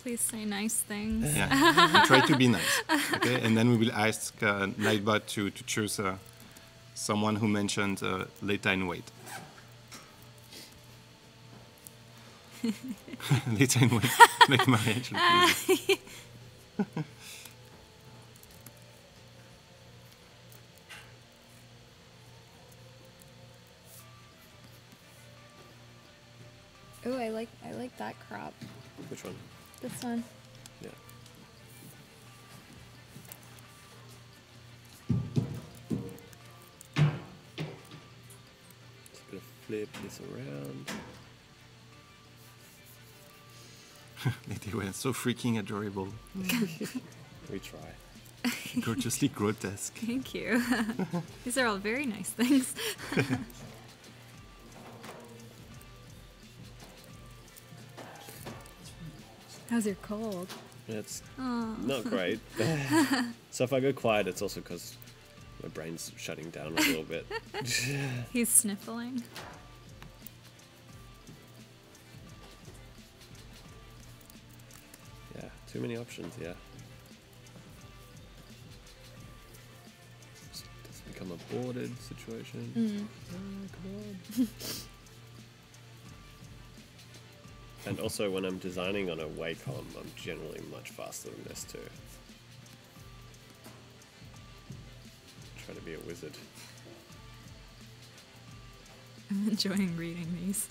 Please say nice things. Yeah, try to be nice. Okay, and then we will ask Nightbot to choose someone who mentioned Leta and Wade. Leta and Wade, like my reaction, please. Oh, I like that crop. Which one? This one. Yeah. Just gonna flip this around. They were so freaking adorable, We try. gorgeously grotesque. Thank you. These are all very nice things. How's your cold? It's Oh. not great. So if I go quiet, it's also because my brain's shutting down a little bit. He's sniffling. Yeah, too many options, yeah. Does it become a boarded situation? Oh, come on. And also when I'm designing on a Wacom, I'm generally much faster than this too. Try to be a wizard. I'm enjoying reading these.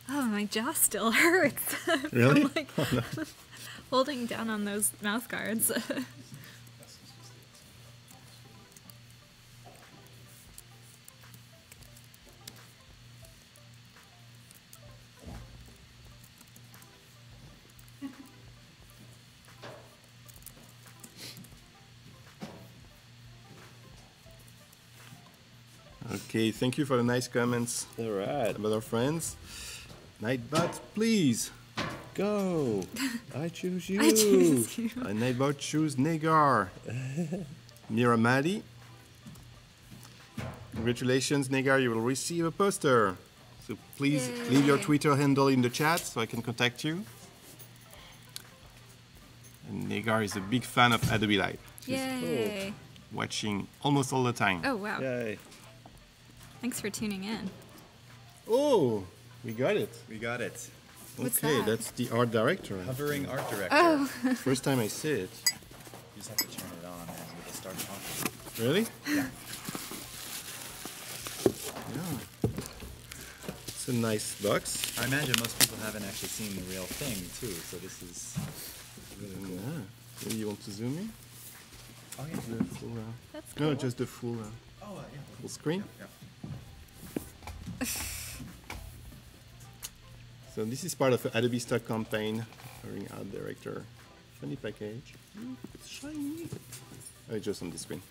Oh, my jaw still hurts. Really? From, like, holding down on those mouth guards. Okay, thank you for the nice comments All right. about our friends. Nightbot, please go. I choose you. I choose you. Nightbot choose Negar. Miramati. Congratulations, Negar, you will receive a poster. So please leave your Twitter handle in the chat so I can contact you. And Negar is a big fan of Adobe Live. Yay. Watching almost all the time. Oh, wow. Yay. Thanks for tuning in. Oh, we got it. We got it. What's Okay, that? that's the art director. Hovering art director. Oh, First time I see it. You just have to turn it on and it'll start talking. Really? Yeah. Yeah. It's a nice box. I imagine most people haven't actually seen the real thing too, so this is really cool. Yeah. Maybe you want to zoom in? Oh yeah. The full, that's cool. no, just the full, Oh yeah. full screen. Yeah. So this is part of the Adobe stock campaign. Covering art director. Funny package. Ooh, it's shiny. Oh, it's just on the screen.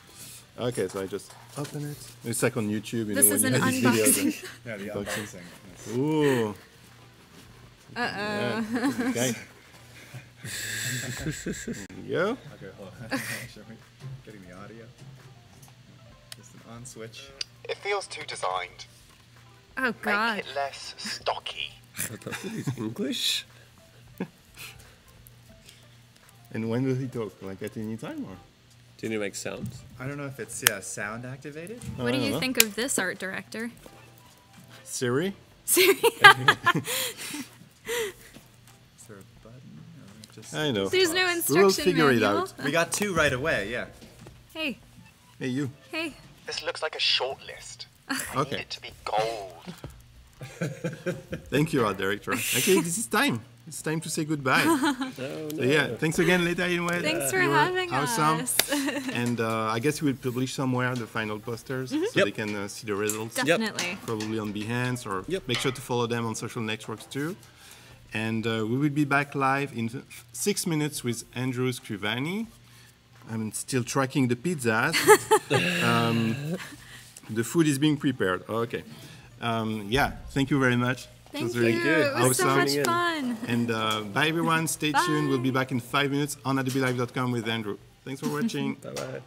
Okay, so I just open it. It's like on YouTube, you This know, is when an you have these videos. unboxing. Yeah, the Unboxing. unboxing. Ooh. Uh-oh. Yeah. Okay. There you go. Okay, hold on. Show me. Getting the audio. Just an on switch. It feels too designed. Oh, God. Make it less stocky. He's English? And when does he talk? Like at any time or? Do you need to make sounds? I don't know if it's sound activated. What do I you don't know. think of this art director? Siri? Siri. Is there a button? Or just I know. There's no We'll instruction figure it manual. out. We got two right away, yeah. Hey, Hey, you. hey. This looks like a short list. I Okay. need it to be gold. Thank you, art director. Actually, this is time. It's time to say goodbye. No, So yeah, thanks again, Leta and Wade. Thanks for You were having awesome. us. And I guess we will publish somewhere the final posters so Yep. they can see the results. Definitely. Probably on Behance or Yep. make sure to follow them on social networks too. And we will be back live in 6 minutes with Andrew Scrivani. I'm still tracking the pizzas. The food is being prepared. Okay. Yeah, thank you very much. It was Thank really you. good. It was so Awesome. much fun. And bye everyone. Stay tuned. We'll be back in 5 minutes on adobelive.com with Andrew. Thanks for watching. Bye-bye.